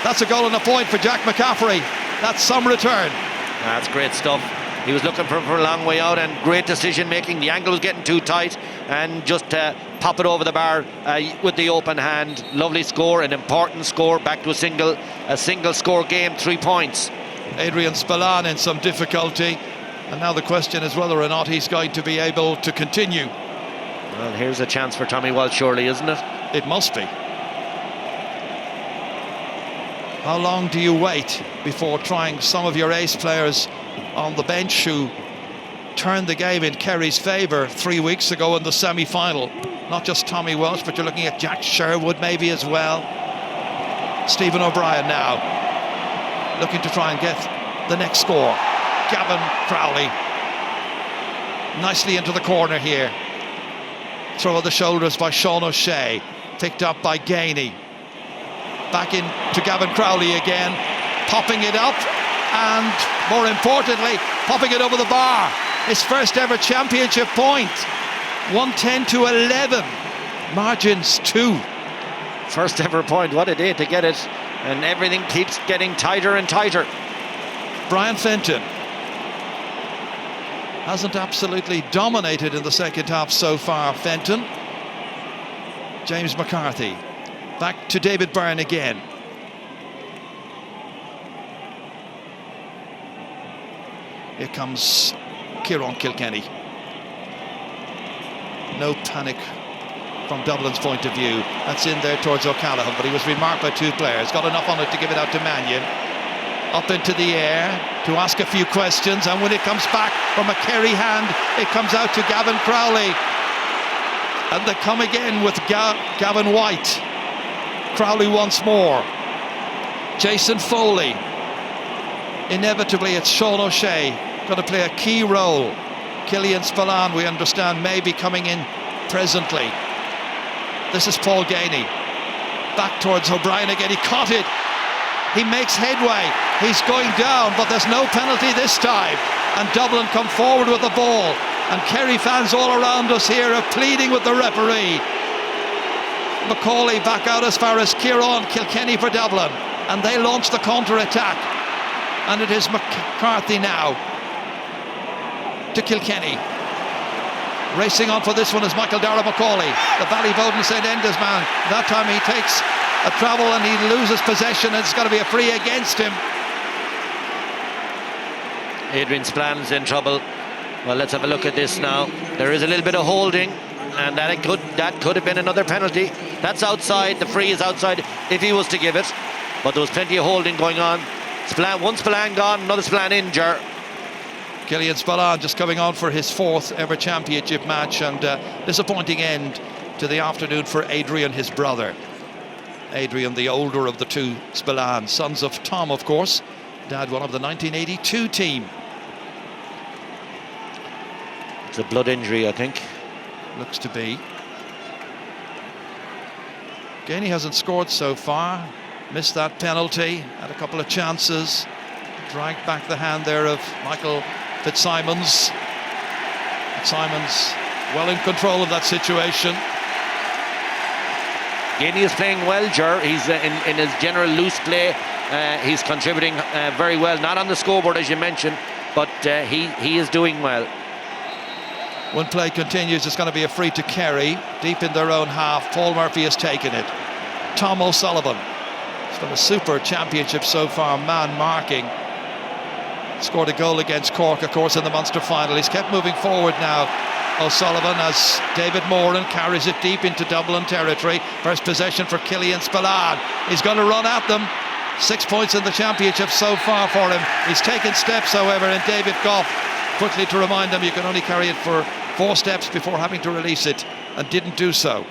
That's a goal and a point for Jack McCaffrey. That's some return. That's great stuff. He was looking for a long way out, and great decision making. The angle was getting too tight, and just pop it over the bar with the open hand. Lovely score, an important score, back to a single score game, 3 points. Adrian Spillane in some difficulty, and now the question is whether or not he's going to be able to continue. Well, here's a chance for Tommy Walsh, surely, isn't it? It must be. How long do you wait before trying some of your ace players on the bench who turned the game in Kerry's favour 3 weeks ago in the semi-final? Not just Tommy Walsh, but you're looking at Jack Sherwood maybe as well. Stephen O'Brien now looking to try and get the next score. Gavin Crowley. Nicely into the corner here. Throw of the shoulders by Sean O'Shea. Picked up by Gainey. Back in to Gavin Crowley again. Popping it up. And more importantly, popping it over the bar. His first ever championship point. 110-11. Margins 2. First ever point. What a day to get it. And everything keeps getting tighter and tighter. Brian Fenton hasn't absolutely dominated in the second half so far, Fenton. James McCarthy. Back to David Byrne again. Here comes Kieran Kilkenny. No panic from Dublin's point of view. That's in there towards O'Callaghan, but he was remarked by 2 players. Got enough on it to give it out to Mannion. Up into the air to ask a few questions, and when it comes back from a Kerry hand, it comes out to Gavin Crowley. And they come again with Gavin White. Crowley once more. Jason Foley. Inevitably, it's Sean O'Shea going to play a key role. Killian Spillane, we understand, may be coming in presently. This is Paul Gainey. Back towards O'Brien again. He caught it. He makes headway. He's going down, but there's no penalty this time. And Dublin come forward with the ball. And Kerry fans all around us here are pleading with the referee. Macaulay back out as far as Kieran Kilkenny for Dublin. And they launch the counter-attack. And it is McCarthy now to Kilkenny. Racing on for this one is Michael Dara Macaulay, the Ballyboden St Enda's man. That time he takes a travel and he loses possession, and it's going to be a free against him. Adrian Spillane's in trouble. Well, let's have a look at this now. There is a little bit of holding, and that could have been another penalty. That's outside. The free is outside if he was to give it. But there was plenty of holding going on. One Spillane gone, another Spillane injured. Killian Spillane just coming on for his 4th ever championship match, and disappointing end to the afternoon for Adrian, his brother. Adrian, the older of the 2 Spillanes, sons of Tom, of course. Dad, one of the 1982 team. It's a blood injury, I think. Looks to be. Gainey hasn't scored so far. Missed that penalty. Had a couple of chances. Dragged back the hand there of Michael Fitzsimons. Fitzsimons well in control of that situation. Gainey is playing well, Ger. He's in his general loose play. He's contributing very well. Not on the scoreboard, as you mentioned, but he is doing well. When play continues, it's going to be a free to Kerry. Deep in their own half. Paul Murphy has taken it. Tom O'Sullivan. He's got a super championship so far, man marking. Scored a goal against Cork, of course, in the Munster final. He's kept moving forward now, O'Sullivan, as David Moran carries it deep into Dublin territory. First possession for Killian Spillane. He's going to run at them. 6 points in the championship so far for him. He's taken steps, however, and David Goff quickly to remind him you can only carry it for 4 steps before having to release it, and didn't do so.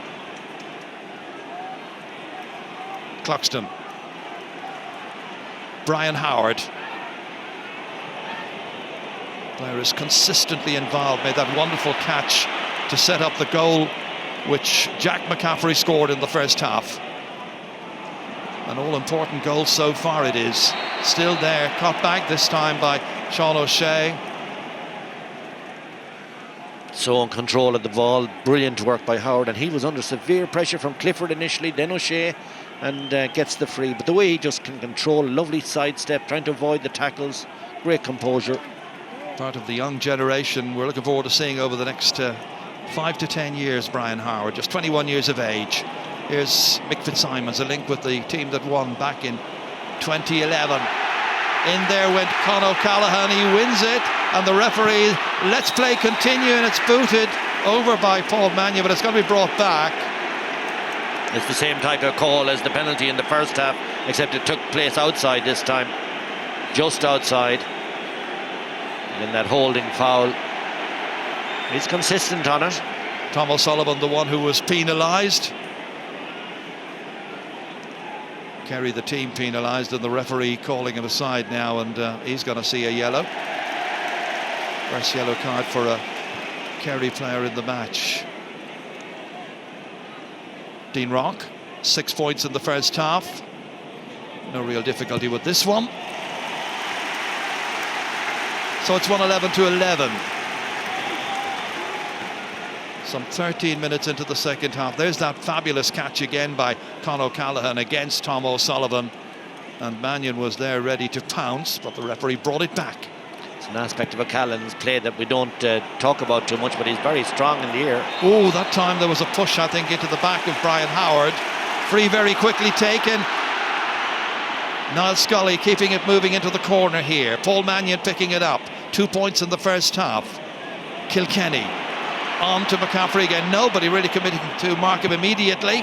Cluxton. Brian Howard. Player is consistently involved. Made that wonderful catch to set up the goal which Jack McCaffrey scored in the first half. An all-important goal so far it is. Still there, caught back this time by Sean O'Shea. So in control of the ball, brilliant work by Howard, and he was under severe pressure from Clifford initially, then O'Shea, and gets the free. But the way he just can control, lovely sidestep, trying to avoid the tackles, great composure. Part of the young generation we're looking forward to seeing over the next 5 to 10 years. Brian Howard, just 21 years of age. Here's Mick Fitzsimons, a link with the team that won back in 2011. In there went Con O'Callaghan, he wins it, and the referee, let's play continue, and it's booted over by Paul Mannion, but it's going to be brought back. It's the same type of call as the penalty in the first half, except it took place outside this time, just outside. And in that holding foul, he's consistent on it. Tom O'Sullivan, the one who was penalised. Kerry, the team, penalised, and the referee calling him aside now, and he's going to see a yellow. First yellow card for a Kerry player in the match. Dean Rock, 6 points in the first half. No real difficulty with this one. So it's 111-11. Some 13 minutes into the second half. There's that fabulous catch again by Con O'Callaghan against Tom O'Sullivan. And Mannion was there ready to pounce, but the referee brought it back. It's an aspect of O'Callaghan's play that we don't talk about too much, but he's very strong in the air. Oh, that time there was a push, I think, into the back of Brian Howard. Free very quickly taken. Niall Scully keeping it moving into the corner here. Paul Mannion picking it up. 2 points in the first half. Kilkenny on to McCaffrey again. Nobody really committing to mark him immediately.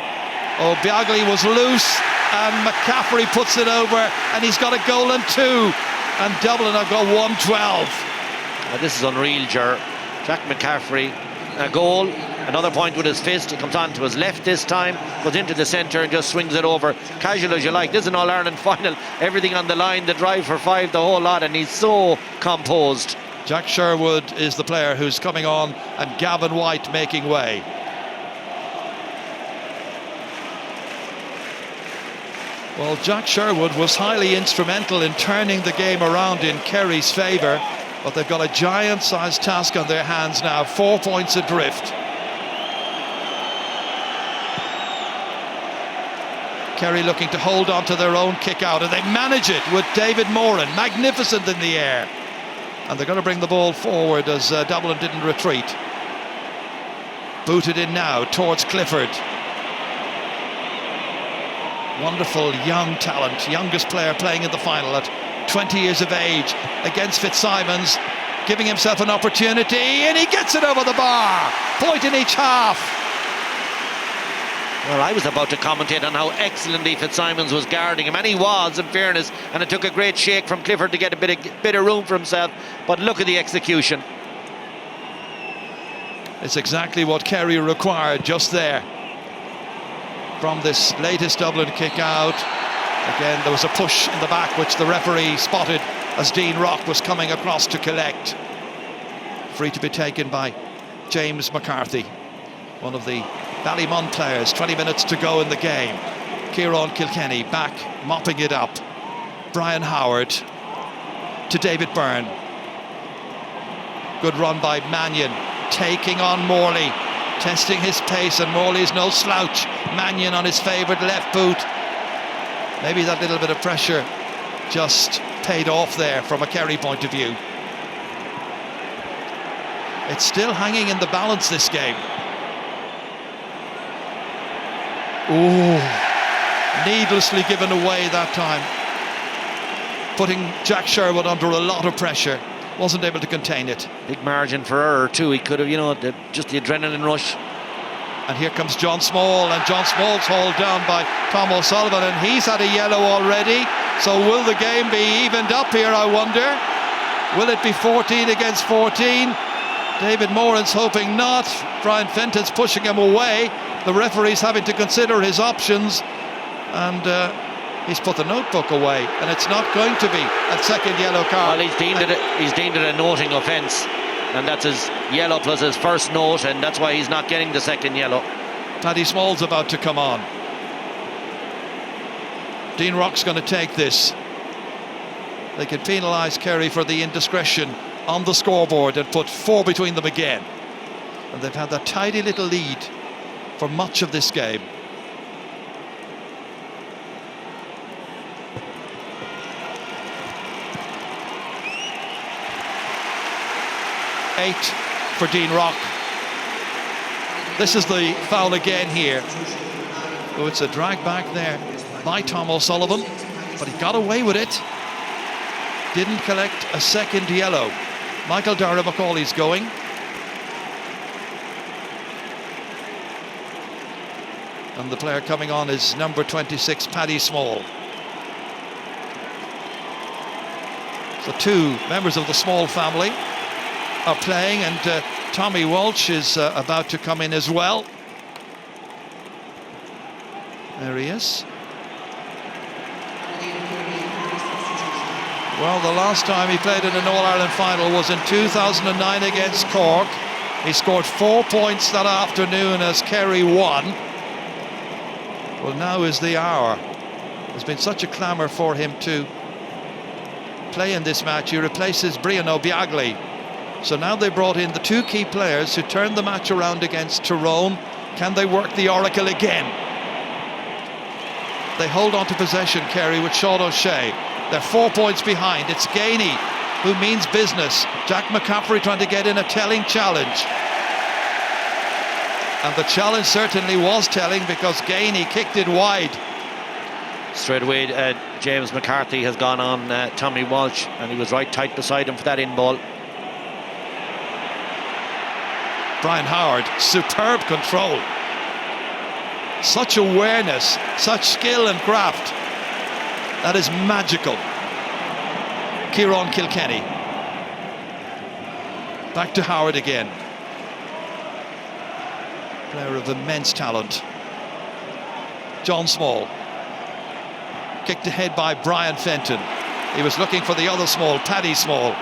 Oh, Biagli was loose and McCaffrey puts it over, and he's got a goal and 2. And Dublin have got 112. This is unreal, Ger. Jack McCaffrey, a goal, another point with his fist. He comes on to his left this time, goes into the centre and just swings it over. Casual as you like. This is an All-Ireland final. Everything on the line, the drive for 5, the whole lot, and he's so composed. Jack Sherwood is the player who's coming on, and Gavin White making way. Well, Jack Sherwood was highly instrumental in turning the game around in Kerry's favour, but they've got a giant-sized task on their hands now, 4 points adrift. Kerry looking to hold on to their own kick out, and they manage it with David Moran, magnificent in the air. And they're going to bring the ball forward as Dublin didn't retreat. Booted in now towards Clifford. Wonderful young talent, youngest player playing in the final at 20 years of age against Fitzsimons, giving himself an opportunity, and he gets it over the bar. Point in each half. Well, I was about to commentate on how excellently Fitzsimons was guarding him, and he was, in fairness, and it took a great shake from Clifford to get a bit of room for himself, but look at the execution. It's exactly what Kerry required just there. From this latest Dublin kick out. Again, there was a push in the back which the referee spotted as Dean Rock was coming across to collect. Free to be taken by James McCarthy, one of the Ballymun players. 20 minutes to go in the game. Kieran Kilkenny back, mopping it up. Brian Howard to David Byrne. Good run by Mannion, taking on Morley. Testing his pace, and Morley's no slouch. Mannion on his favourite left boot. Maybe that little bit of pressure just paid off there from a Kerry point of view. It's still hanging in the balance, this game. Ooh, needlessly given away that time. Putting Jack Sherwood under a lot of pressure. Wasn't able to contain it. Big margin for error too. He could have, you know, just the adrenaline rush. And here comes John Small, and John Small's hauled down by Tom O'Sullivan, and he's had a yellow already. So will the game be evened up here, I wonder? Will it be 14 against 14? David Moran's hoping not. Brian Fenton's pushing him away. The referee's having to consider his options, and he's put the notebook away, and it's not going to be a second yellow card. Well, he's deemed it a noting offence, and that's his yellow plus his first note, and that's why he's not getting the second yellow. Paddy Small's about to come on. Dean Rock's going to take this. They can penalise Kerry for the indiscretion on the scoreboard and put 4 between them again. And they've had that tidy little lead for much of this game. For Dean Rock. This is the foul again here. Oh, it's a drag back there by Tom O'Sullivan, but he got away with it. Didn't collect a second yellow. Michael Dara McCauley's going. And the player coming on is number 26, Paddy Small. So 2 members of the Small family are playing, and Tommy Walsh is about to come in as well. There he is. Well, the last time he played in an All-Ireland final was in 2009 against Cork. He scored 4 points that afternoon as Kerry won. Well, now is the hour. There's been such a clamour for him to play in this match. He replaces Brian O'Biagli. So now they brought in the two key players who turned the match around against Tyrone. Can they work the oracle again? They hold on to possession, Kerry, with Sean O'Shea. They're 4 points behind. It's Gainey who means business. Jack McCaffrey trying to get in a telling challenge. And the challenge certainly was telling, because Gainey kicked it wide. Straight away, James McCarthy has gone on Tommy Walsh, and he was right tight beside him for that in ball. Brian Howard, superb control. Such awareness, such skill and craft. That is magical. Kieran Kilkenny. Back to Howard again. Player of immense talent. John Small. Kicked ahead by Brian Fenton. He was looking for the other Small, Paddy Small.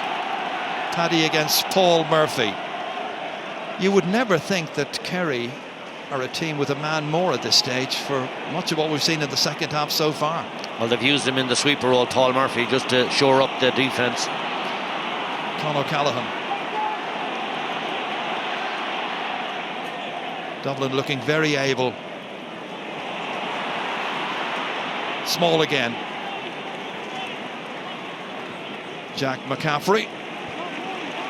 Paddy against Paul Murphy. You would never think that Kerry are a team with a man more at this stage for much of what we've seen in the second half so far. Well, they've used him in the sweeper role, Paul Murphy, just to shore up the defence. Con O'Callaghan. Dublin looking very able. Small again. Jack McCaffrey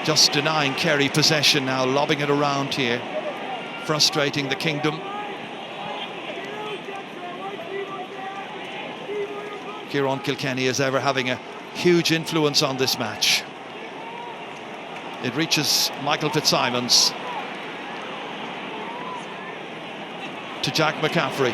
just denying Kerry possession now, lobbing it around here, frustrating the Kingdom. Kieran Kilkenny is ever having a huge influence on this match. It reaches Michael Fitzsimons to Jack McCaffrey.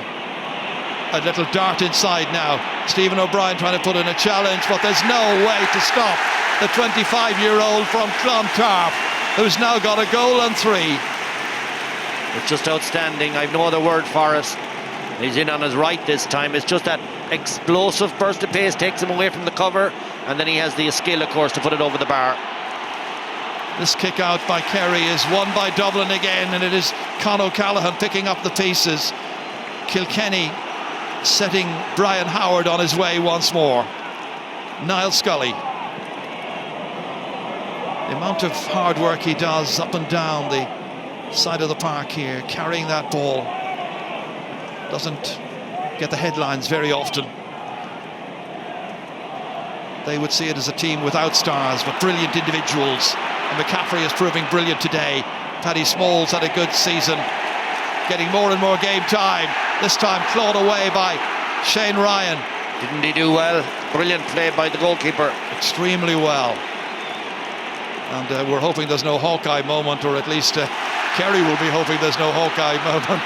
A little dart inside now. Stephen O'Brien trying to put in a challenge, but there's no way to stop the 25-year-old from Clontarf, who's now got a goal and 3. It's just outstanding. I've no other word for it. He's in on his right this time. It's just that explosive burst of pace takes him away from the cover, and then he has the skill, of course, to put it over the bar. This kick out by Kerry is won by Dublin again, and it is Con O'Callaghan picking up the pieces. Kilkenny setting Brian Howard on his way once more. Niall Scully. The amount of hard work he does up and down the side of the park here, carrying that ball, doesn't get the headlines very often. They would see it as a team without stars, but brilliant individuals. And McCaffrey is proving brilliant today. Paddy Smalls had a good season, getting more and more game time. This time clawed away by Shane Ryan. Didn't he do well? Brilliant play by the goalkeeper. Extremely well. And we're hoping there's no Hawkeye moment, or at least Kerry will be hoping there's no Hawkeye moment.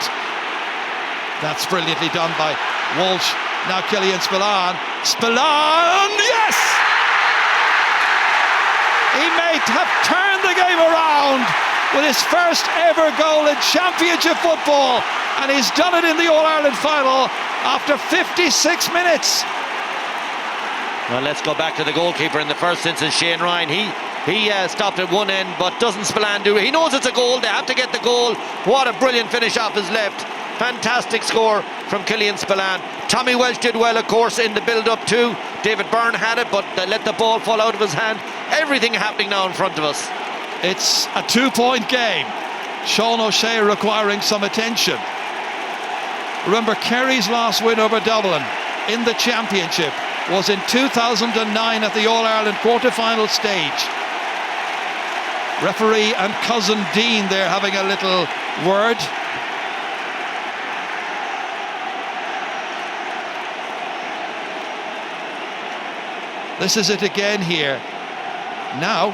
That's brilliantly done by Walsh. Now Killian Spillane. Spillane, yes! He may have turned the game around with his first ever goal in Championship football, and he's done it in the All-Ireland final after 56 minutes. Well, let's go back to the goalkeeper in the first instance, Shane Ryan. He stopped at one end, but doesn't Spillane do it? He knows it's a goal. They have to get the goal. What a brilliant finish off his left. Fantastic score from Killian Spillane. Tommy Welsh did well, of course, in the build-up too. David Byrne had it, but they let the ball fall out of his hand. Everything happening now in front of us. It's a 2-point game. Sean O'Shea requiring some attention. Remember, Kerry's last win over Dublin in the Championship was in 2009 at the All-Ireland quarter-final stage. Referee and cousin Dean there having a little word. This is it again here. Now,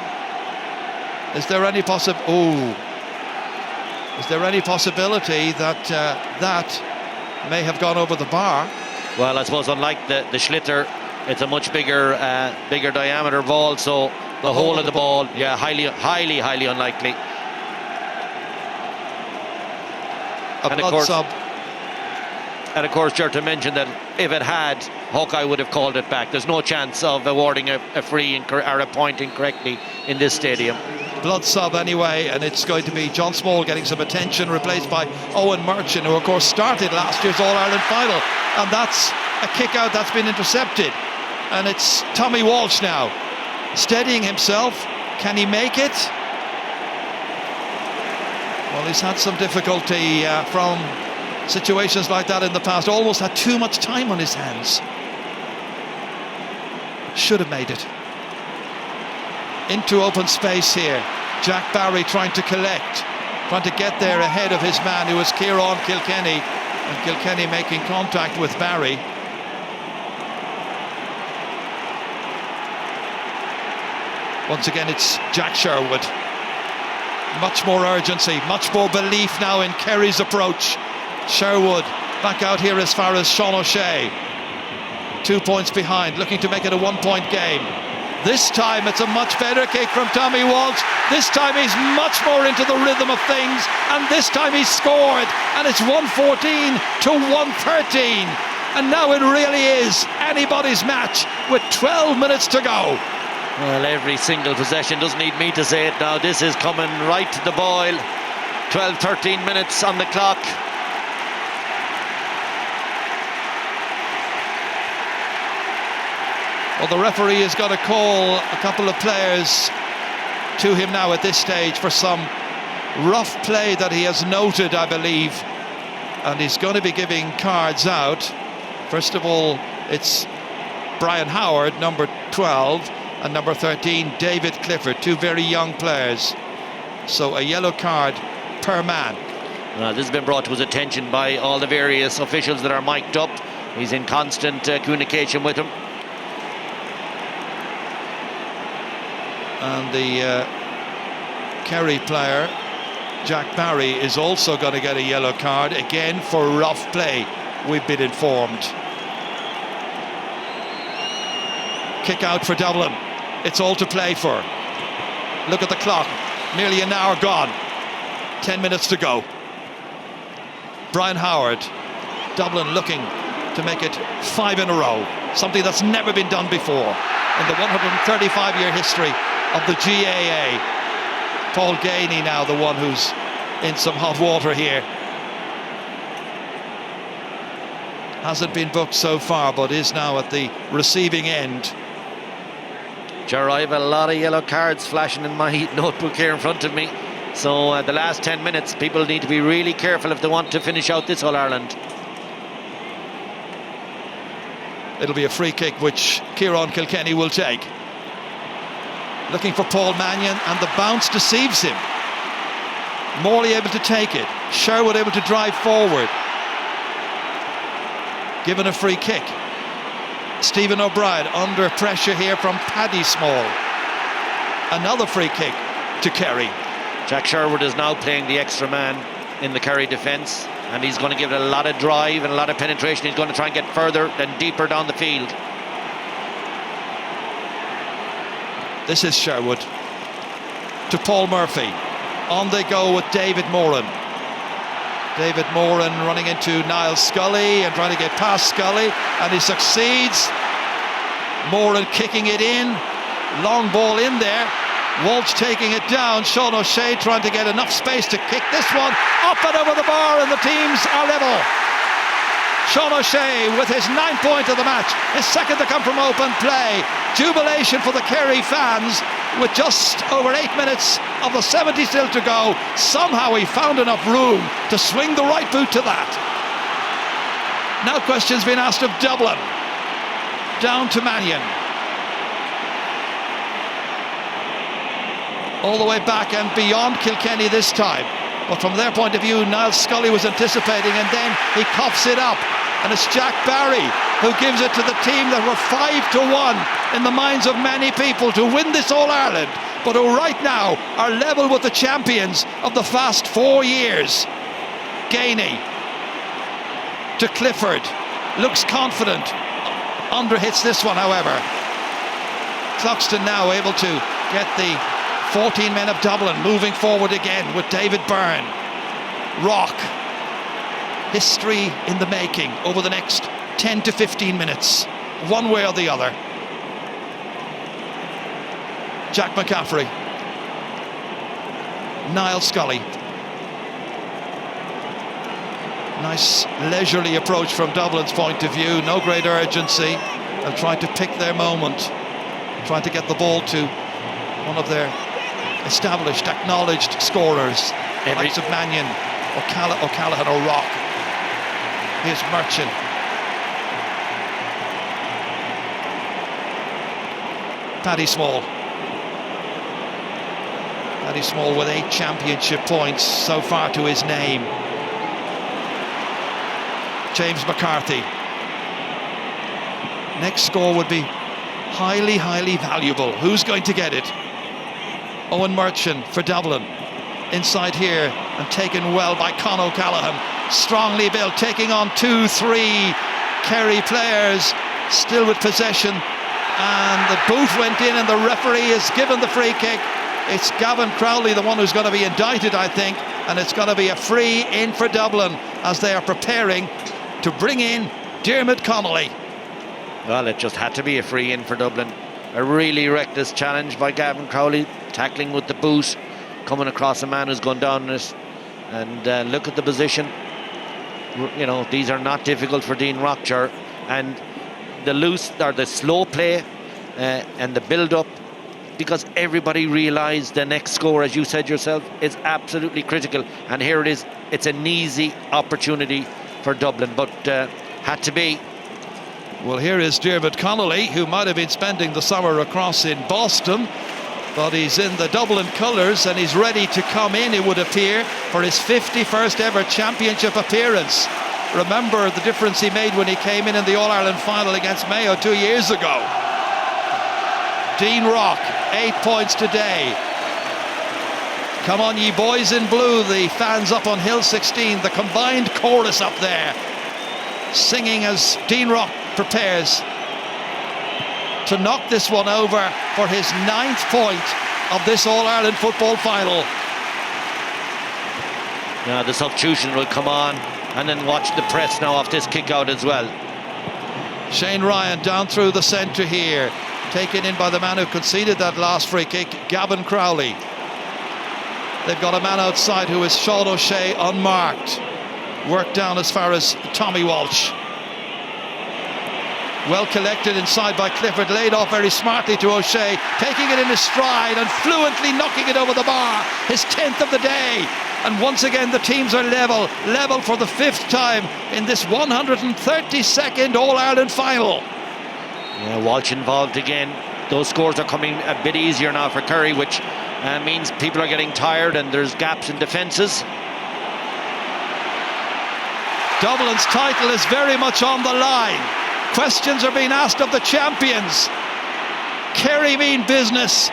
is there any possibility that that may have gone over the bar? Well, I suppose unlike the Schlitter, it's a much bigger diameter ball, so the hole of the ball, yeah, highly unlikely. A blood sub. And of course, you're to mention that if it had, Hawkeye would have called it back. There's no chance of awarding a free or a point incorrectly in this stadium. Blood sub anyway, and it's going to be John Small getting some attention, replaced by Owen Merchant, who of course started last year's All-Ireland final. And that's a kick out that's been intercepted. And it's Tommy Walsh now, steadying himself. Can he make it? Well, he's had some difficulty from situations like that in the past. Almost had too much time on his hands. Should have made it. Into open space here. Jack Barry trying to collect, trying to get there ahead of his man, who was Kieran Kilkenny. And Kilkenny making contact with Barry. Once again, it's Jack Sherwood. Much more urgency, much more belief now in Kerry's approach. Sherwood back out here as far as Sean O'Shea. 2 points behind, looking to make it a 1 point game. This time it's a much better kick from Tommy Walsh. This time he's much more into the rhythm of things, and this time he's scored, and it's 114 to 113. And now it really is anybody's match with 12 minutes to go. Well, every single possession doesn't need me to say it now. This is coming right to the boil. 12-13 minutes on the clock. Well, the referee has got to call a couple of players to him now at this stage for some rough play that he has noted, I believe. And he's going to be giving cards out. First of all, it's Brian Howard, number 12, and number 13, David Clifford, two very young players. So a yellow card per man. This has been brought to his attention by all the various officials that are mic'd up. He's in constant communication with them. And the Kerry player, Jack Barry, is also going to get a yellow card, again for rough play, we've been informed. Kick out for Dublin. It's all to play for. Look at the clock, nearly an hour gone. 10 minutes to go. Brian Howard, Dublin looking to make it 5 in a row, something that's never been done before in the 135-year history of the GAA. Paul Gainey now the one who's in some hot water here. Hasn't been booked so far, but is now at the receiving end. Sure, I have a lot of yellow cards flashing in my notebook here in front of me. So the last 10 minutes, people need to be really careful if they want to finish out this All-Ireland. It'll be a free kick which Kieran Kilkenny will take. Looking for Paul Mannion, and the bounce deceives him. Morley able to take it. Sherwood able to drive forward. Given a free kick. Stephen O'Brien under pressure here from Paddy Small. Another free kick to Kerry. Jack Sherwood is now playing the extra man in the Kerry defence, and he's going to give it a lot of drive and a lot of penetration. He's going to try and get further and deeper down the field. This is Sherwood to Paul Murphy. On they go with David Moran. David Moran running into Niall Scully and trying to get past Scully, and he succeeds. Moran kicking it in. Long ball in there. Walsh taking it down. Sean O'Shea trying to get enough space to kick this one up and over the bar, and the teams are level. Sean O'Shea with his 9th point of the match, his second to come from open play. Jubilation for the Kerry fans with just over 8 minutes of the 70 still to go. Somehow he found enough room to swing the right boot to that. Now questions being asked of Dublin. Down to Mannion. All the way back and beyond Kilkenny this time. But from their point of view, Niall Scully was anticipating, and then he coughs it up. And it's Jack Barry who gives it to the team that were 5-1 in the minds of many people to win this All-Ireland, but who right now are level with the champions of the past 4 years. Gainey to Clifford. Looks confident. Underhits this one, however. Cluxton now able to get the 14 men of Dublin moving forward again with David Byrne. Rock history in the making over the next 10 to 15 minutes, one way or the other. Jack McCaffrey, Niall Scully. Nice leisurely approach from Dublin's point of view, no great urgency. They'll try to pick their moment, trying to get the ball to one of their established, acknowledged scorers, the likes of Mannion, O'Callaghan or Rock. Here's Merchant. Paddy Small. Paddy Small with 8 championship points so far to his name. James McCarthy. Next score would be highly, highly valuable. Who's going to get it? Owen Merchant for Dublin. Inside here and taken well by Con O'Callaghan. Strongly built, taking on 2-3 Kerry players, still with possession. And the boot went in and the referee has given the free kick. It's Gavin Crowley, the one who's going to be indicted, I think. And it's going to be a free in for Dublin as they are preparing to bring in Diarmuid Connolly. Well, it just had to be a free in for Dublin. A really reckless challenge by Gavin Crowley, tackling with the boot, coming across a man who's gone down in it. And look at the position. You know, these are not difficult for Dean Rockshire. And the loose or the slow play and the build-up, because everybody realised the next score, as you said yourself, is absolutely critical. And here it is. It's an easy opportunity for Dublin, but had to be. Well, here is Diarmuid Connolly, who might have been spending the summer across in Boston, but he's in the Dublin colours and he's ready to come in, it would appear, for his 51st ever championship appearance. Remember the difference he made when he came in the All-Ireland final against Mayo 2 years ago. Dean Rock, 8 points today. Come on, ye boys in blue, the fans up on Hill 16, the combined chorus up there, singing as Dean Rock prepares to knock this one over for his 9th point of this All-Ireland football final. Now the substitution will come on, and then watch the press now off this kick out as well. Shane Ryan down through the centre here, taken in by the man who conceded that last free kick, Gavin Crowley. They've got a man outside who is Sean O'Shea, unmarked. Worked down as far as Tommy Walsh. Well collected inside by Clifford, laid off very smartly to O'Shea, taking it in his stride and fluently knocking it over the bar, his 10th of the day. And once again the teams are level for the 5th time in this 132nd All-Ireland final. Yeah, Walsh involved again. Those scores are coming a bit easier now for Kerry, which means people are getting tired and there's gaps in defences. Dublin's title is very much on the line. Questions are being asked of the champions. Kerry mean business.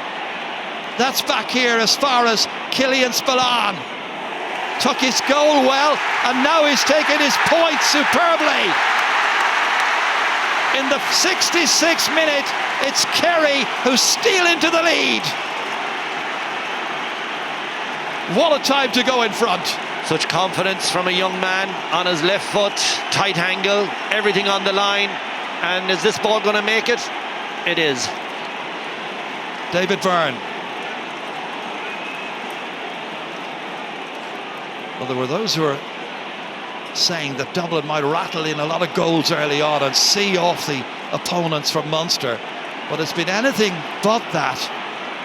That's back here as far as Killian Spillane. Took his goal well, and now he's taken his point superbly. In the 66th minute, it's Kerry who steal into the lead. What a time to go in front. Such confidence from a young man on his left foot, tight angle, everything on the line. And is this ball going to make it? It is. David Byrne. Well, there were those who were saying that Dublin might rattle in a lot of goals early on and see off the opponents from Munster. But it's been anything but that.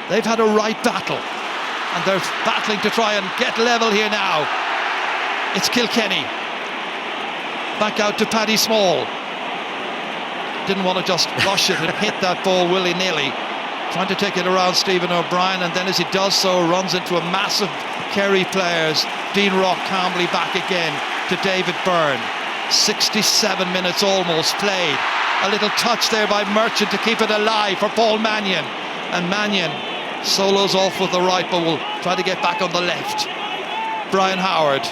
They've had a right battle. And they're battling to try and get level here now. It's Kilkenny. Back out to Paddy Small. Didn't want to just rush it and hit that ball willy-nilly. Trying to take it around Stephen O'Brien, and then as he does so, runs into a massive Kerry players. Dean Rock calmly back again to David Byrne. 67 minutes almost played. A little touch there by Merchant to keep it alive for Paul Mannion. And Mannion solos off with the right, but will try to get back on the left. Brian Howard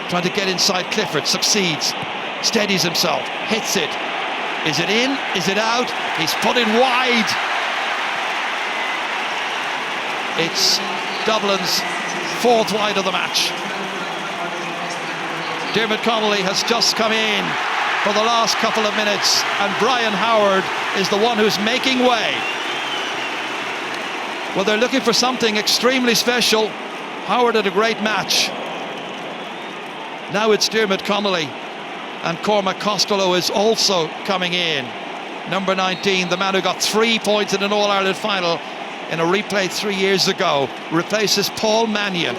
trying to get inside Clifford, succeeds, steadies himself, hits it. Is it in? Is it out? He's put it wide. It's Dublin's 4th wide of the match. Dermot Connolly has just come in for the last couple of minutes, and Brian Howard is the one who's making way. Well, they're looking for something extremely special. Howard had a great match. Now it's Dermot Connolly, and Cormac Costello is also coming in. Number 19, the man who got 3 points in an All-Ireland final in a replay 3 years ago, replaces Paul Mannion.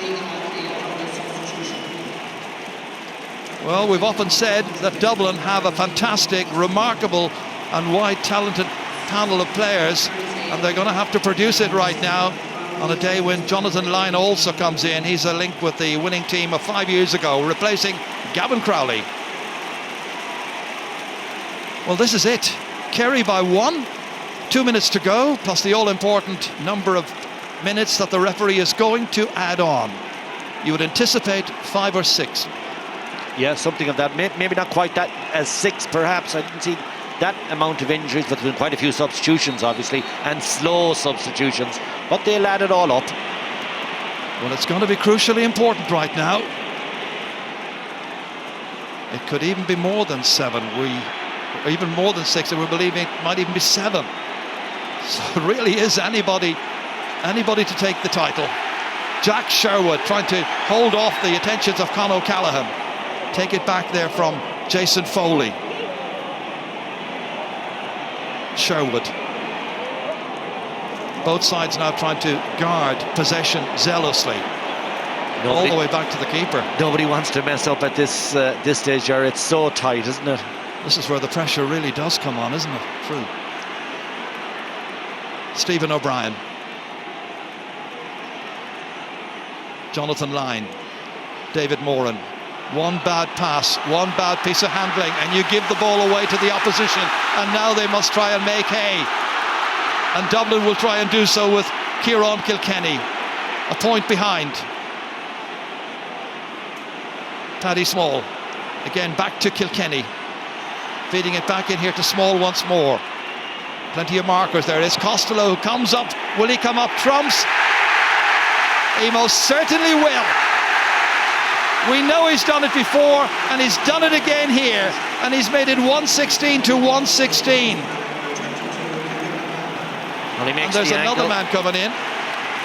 Well, we've often said that Dublin have a fantastic, remarkable and wide talented panel of players, and they're going to have to produce it right now on a day when Jonathan Lyne also comes in. He's a link with the winning team of 5 years ago, replacing Gavin Crowley. Well, this is it. Kerry by 1, 2 minutes to go, plus the all-important number of minutes that the referee is going to add on. You would anticipate 5 or 6. Yeah, something of that. Maybe not quite that as 6, perhaps. I didn't see that amount of injuries, but there's been quite a few substitutions, obviously, and slow substitutions. But they'll add it all up. Well, it's going to be crucially important right now. It could even be more than 7. Or even more than 6, and we believe it might even be 7. So it really is anybody to take the title. Jack Sherwood trying to hold off the attentions of Con O'Callaghan. Take it back there from Jason Foley. Sherwood. Both sides now trying to guard possession zealously. All the way back to the keeper. Nobody wants to mess up at this stage, Jerry. It's so tight, isn't it? This is where the pressure really does come on, isn't it? True. Stephen O'Brien. Jonathan Lyne. David Moran. One bad pass, one bad piece of handling, and you give the ball away to the opposition, and now they must try and make hay. And Dublin will try and do so with Kieran Kilkenny, a point behind. Paddy Small, again back to Kilkenny, feeding it back in here to Small once more. Plenty of markers there. It's Costello who comes up. Will he come up trumps? He most certainly will. We know he's done it before, and he's done it again here, and he's made it 116 to 116. Well, he makes and there's the another man coming in,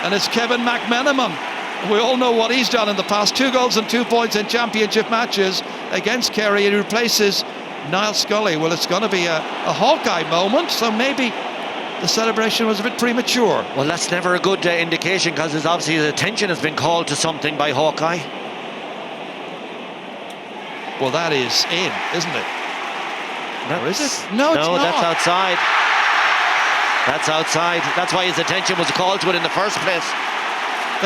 and it's Kevin McMenamin. We all know what he's done in the past. 2 goals and 2 points in championship matches against Kerry, and he replaces Niall Scully. Well, it's going to be a Hawkeye moment, so maybe the celebration was a bit premature. Well, that's never a good indication, because obviously his attention has been called to something by Hawkeye. Well, that is in, isn't it? Or is it? No, it's not. That's outside. That's outside. That's why his attention was called to it in the first place.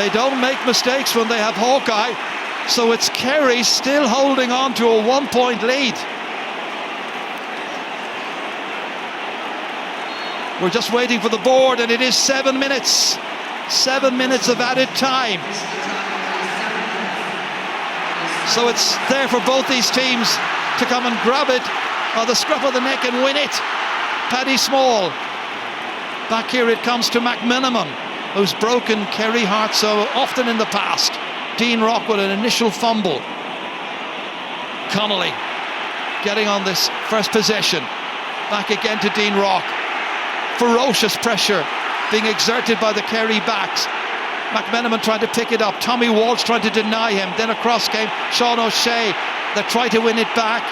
They don't make mistakes when they have Hawkeye, so it's Kerry still holding on to a 1-point lead. We're just waiting for the board, and it is 7 minutes. 7 minutes of added time. So it's there for both these teams to come and grab it by the scruff of the neck and win it. Paddy Small. Back here it comes to McMenamin, who's broken Kerry heart so often in the past. Dean Rock with an initial fumble. Connolly getting on this first possession. Back again to Dean Rock. Ferocious pressure being exerted by the Kerry backs. McMenamin trying to pick it up. Tommy Walsh trying to deny him. Then across came Sean O'Shea. They try to win it back.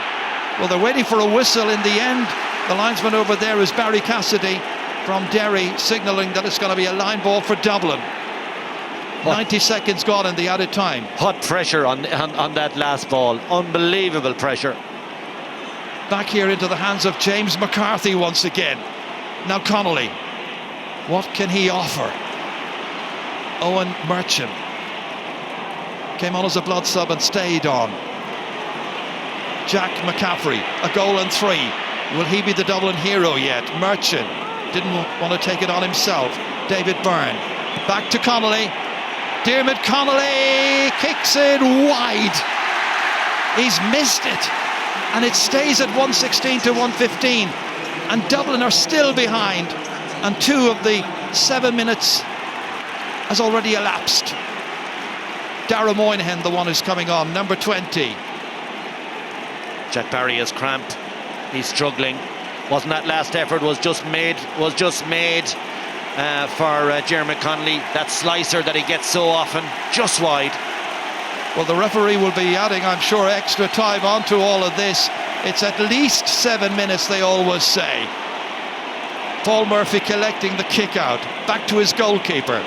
Well, they're waiting for a whistle in the end. The linesman over there is Barry Cassidy from Derry, signalling that it's going to be a line ball for Dublin. 90 seconds gone in the added time. Hot pressure on that last ball. Unbelievable pressure. Back here into the hands of James McCarthy once again. Now Connolly. What can he offer? Owen Merchant came on as a blood sub and stayed on. Jack McCaffrey, a goal and 3. Will he be the Dublin hero yet? Merchant didn't want to take it on himself. David Byrne, back to Connolly. Dermot Connolly kicks it wide. He's missed it, and it stays at 116 to 115. And Dublin are still behind, and 2 of the 7 minutes has already elapsed. Darragh Moynihan, the one who's coming on, number 20. Jack Barry has cramp. He's struggling. Wasn't that last effort was just made for Jeremy Connolly. That slicer that he gets so often, just wide. Well, the referee will be adding, I'm sure, extra time onto all of this. It's at least 7 minutes, they always say. Paul Murphy collecting the kick out, back to his goalkeeper.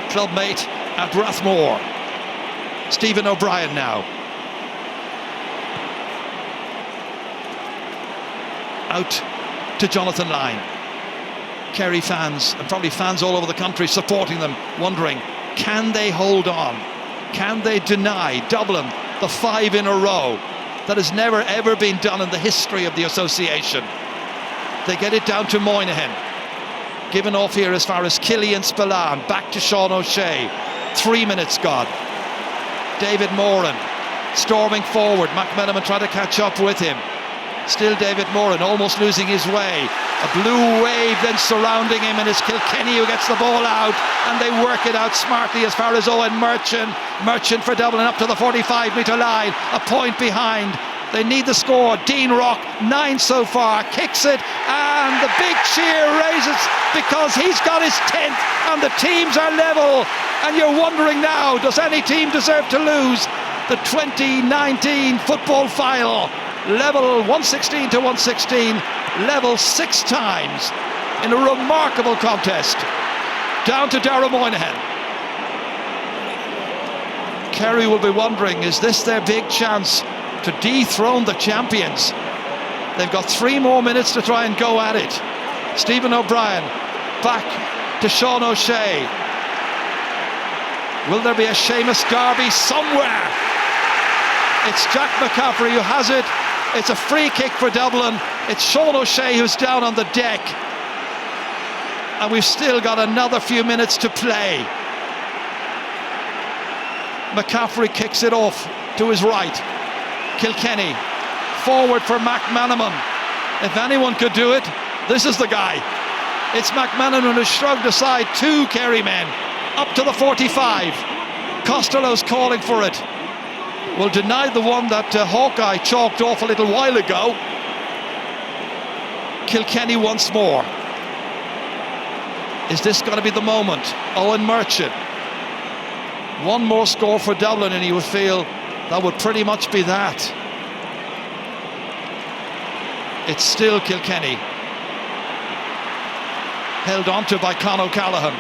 Clubmate at Rathmore. Stephen O'Brien now. Out to Jonathan Lyne. Kerry fans, and probably fans all over the country supporting them, wondering, can they hold on? Can they deny Dublin the 5 in a row that has never ever been done in the history of the association? They get it down to Moynihan. Given off here as far as Killian Spillane, back to Sean O'Shea. 3 minutes gone. David Moran storming forward. McMenamin trying to catch up with him. Still David Moran almost losing his way. A blue wave then surrounding him, and it's Kilkenny who gets the ball out, and they work it out smartly as far as Owen Merchant. Merchant for Dublin up to the 45-metre line, a point behind. They need the score. Dean Rock, 9 so far, kicks it, and the big cheer raises because he's got his 10th, and the teams are level. And you're wondering now, does any team deserve to lose the 2019 football final? Level 116 to 116, level 6 times in a remarkable contest. Down to Darragh Moynihan. Kerry will be wondering, is this their big chance to dethrone the champions? They've got 3 more minutes to try and go at it. Stephen O'Brien back to Sean O'Shea. Will there be a Seamus Garvey somewhere? It's Jack McCaffrey who has it. It's a free kick for Dublin. It's Sean O'Shea who's down on the deck. And we've still got another few minutes to play. McCaffrey kicks it off to his right. Kilkenny forward for McManaman. If anyone could do it, this is the guy. It's McManaman who shrugged aside 2 Kerry men up to the 45. Costello's calling for it. Will deny the one that Hawkeye chalked off a little while ago. Kilkenny once more. Is this going to be the moment? Owen Merchant. 1 more score for Dublin and you would feel that would pretty much be that. It's still Kilkenny. Held onto by Con O'Callaghan.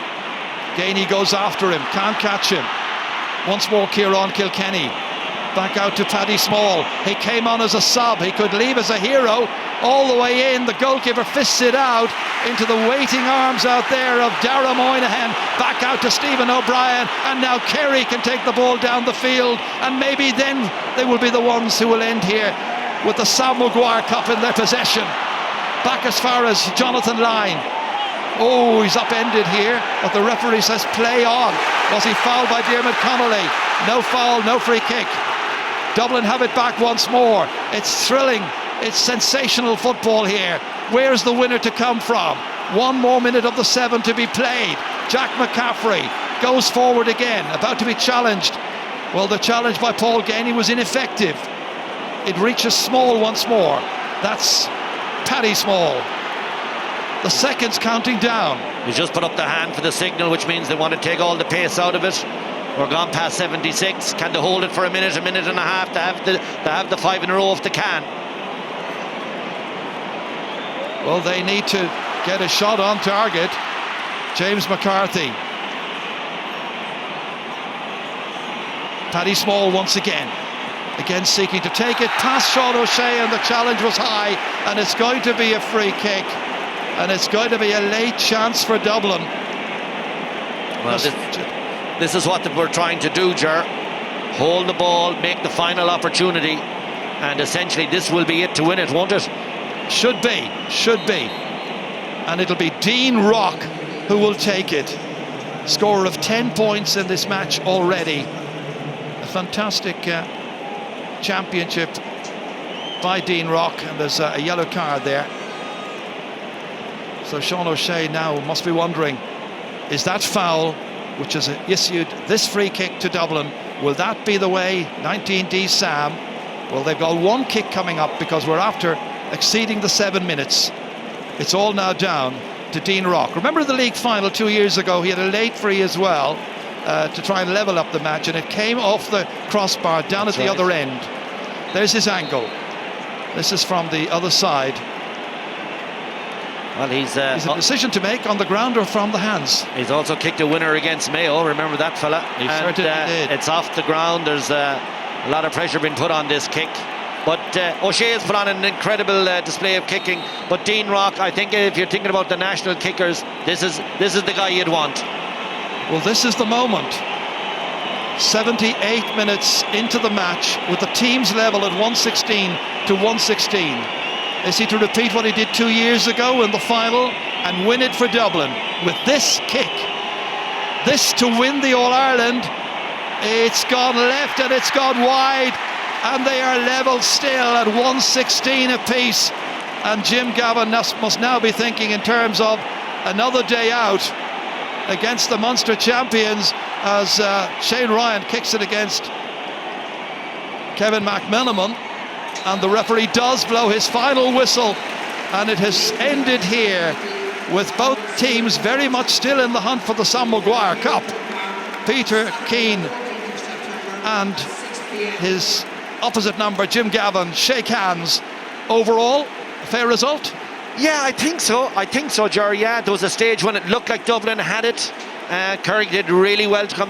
Gainey goes after him, can't catch him. Once more Kieran Kilkenny. Back out to Paddy Small. He came on as a sub. He could leave as a hero. All the way in, the goalkeeper fists it out into the waiting arms out there of Darragh Moynihan. Back out to Stephen O'Brien, and now Kerry can take the ball down the field, and maybe then they will be the ones who will end here with the Sam Maguire Cup in their possession. Back as far as Jonathan Lyne. Oh, he's upended here, but the referee says play on. Was he fouled by Diarmuid Connolly? No foul, no free kick. Dublin have it back once more. It's thrilling, it's sensational football here. Where's the winner to come from? 1 more minute of the 7 to be played. Jack McCaffrey goes forward again, about to be challenged. Well, the challenge by Paul Gainey was ineffective. It reaches Small once more. That's Paddy Small. The seconds counting down. He's just put up the hand for the signal, which means they want to take all the pace out of it. We're gone past 76. Can they hold it for a minute and a half to have the 5 in a row if they can? Well, they need to get a shot on target. James McCarthy. Paddy Small once again. Again seeking to take it past Sean O'Shea, and the challenge was high, and it's going to be a free kick, and it's going to be a late chance for Dublin. Well, this is what we're trying to do, Ger. Hold the ball, make the final opportunity, and essentially this will be it to win it, won't it? Should be. And it'll be Dean Rock who will take it. Scorer of 10 points in this match already. A fantastic championship by Dean Rock, and there's a yellow card there. So Sean O'Shea now must be wondering, is that foul which has issued this free kick to Dublin, will that be the way 19D Sam Well, they've got one kick coming up because we're after exceeding the 7 minutes. It's all now down to Dean Rock. Remember the league final 2 years ago? He had a late free as well to try and level up the match, and it came off the crossbar down at the other end. There's his angle. This is from the other side. Well, he's a decision to make on the ground or from the hands. He's also kicked a winner against Mayo. Remember that fella? He certainly did. It's off the ground. There's a lot of pressure being put on this kick. But O'Shea has put on an incredible display of kicking. But Dean Rock, I think if you're thinking about the national kickers, this is the guy you'd want. Well, this is the moment. 78 minutes into the match with the teams level at 116 to 116. Is he to repeat what he did 2 years ago in the final and win it for Dublin with this kick? This to win the All-Ireland. It's gone left and it's gone wide, and they are level still at 116 apiece. And Jim Gavin must now be thinking in terms of another day out against the Munster champions as Shane Ryan kicks it against Kevin McMenamin. And the referee does blow his final whistle, and it has ended here with both teams very much still in the hunt for the Sam Maguire Cup. Peter Keane and his opposite number, Jim Gavin, shake hands. Overall, a fair result? Yeah, I think so, Jerry. Yeah, there was a stage when it looked like Dublin had it. Kerry did really well to come back.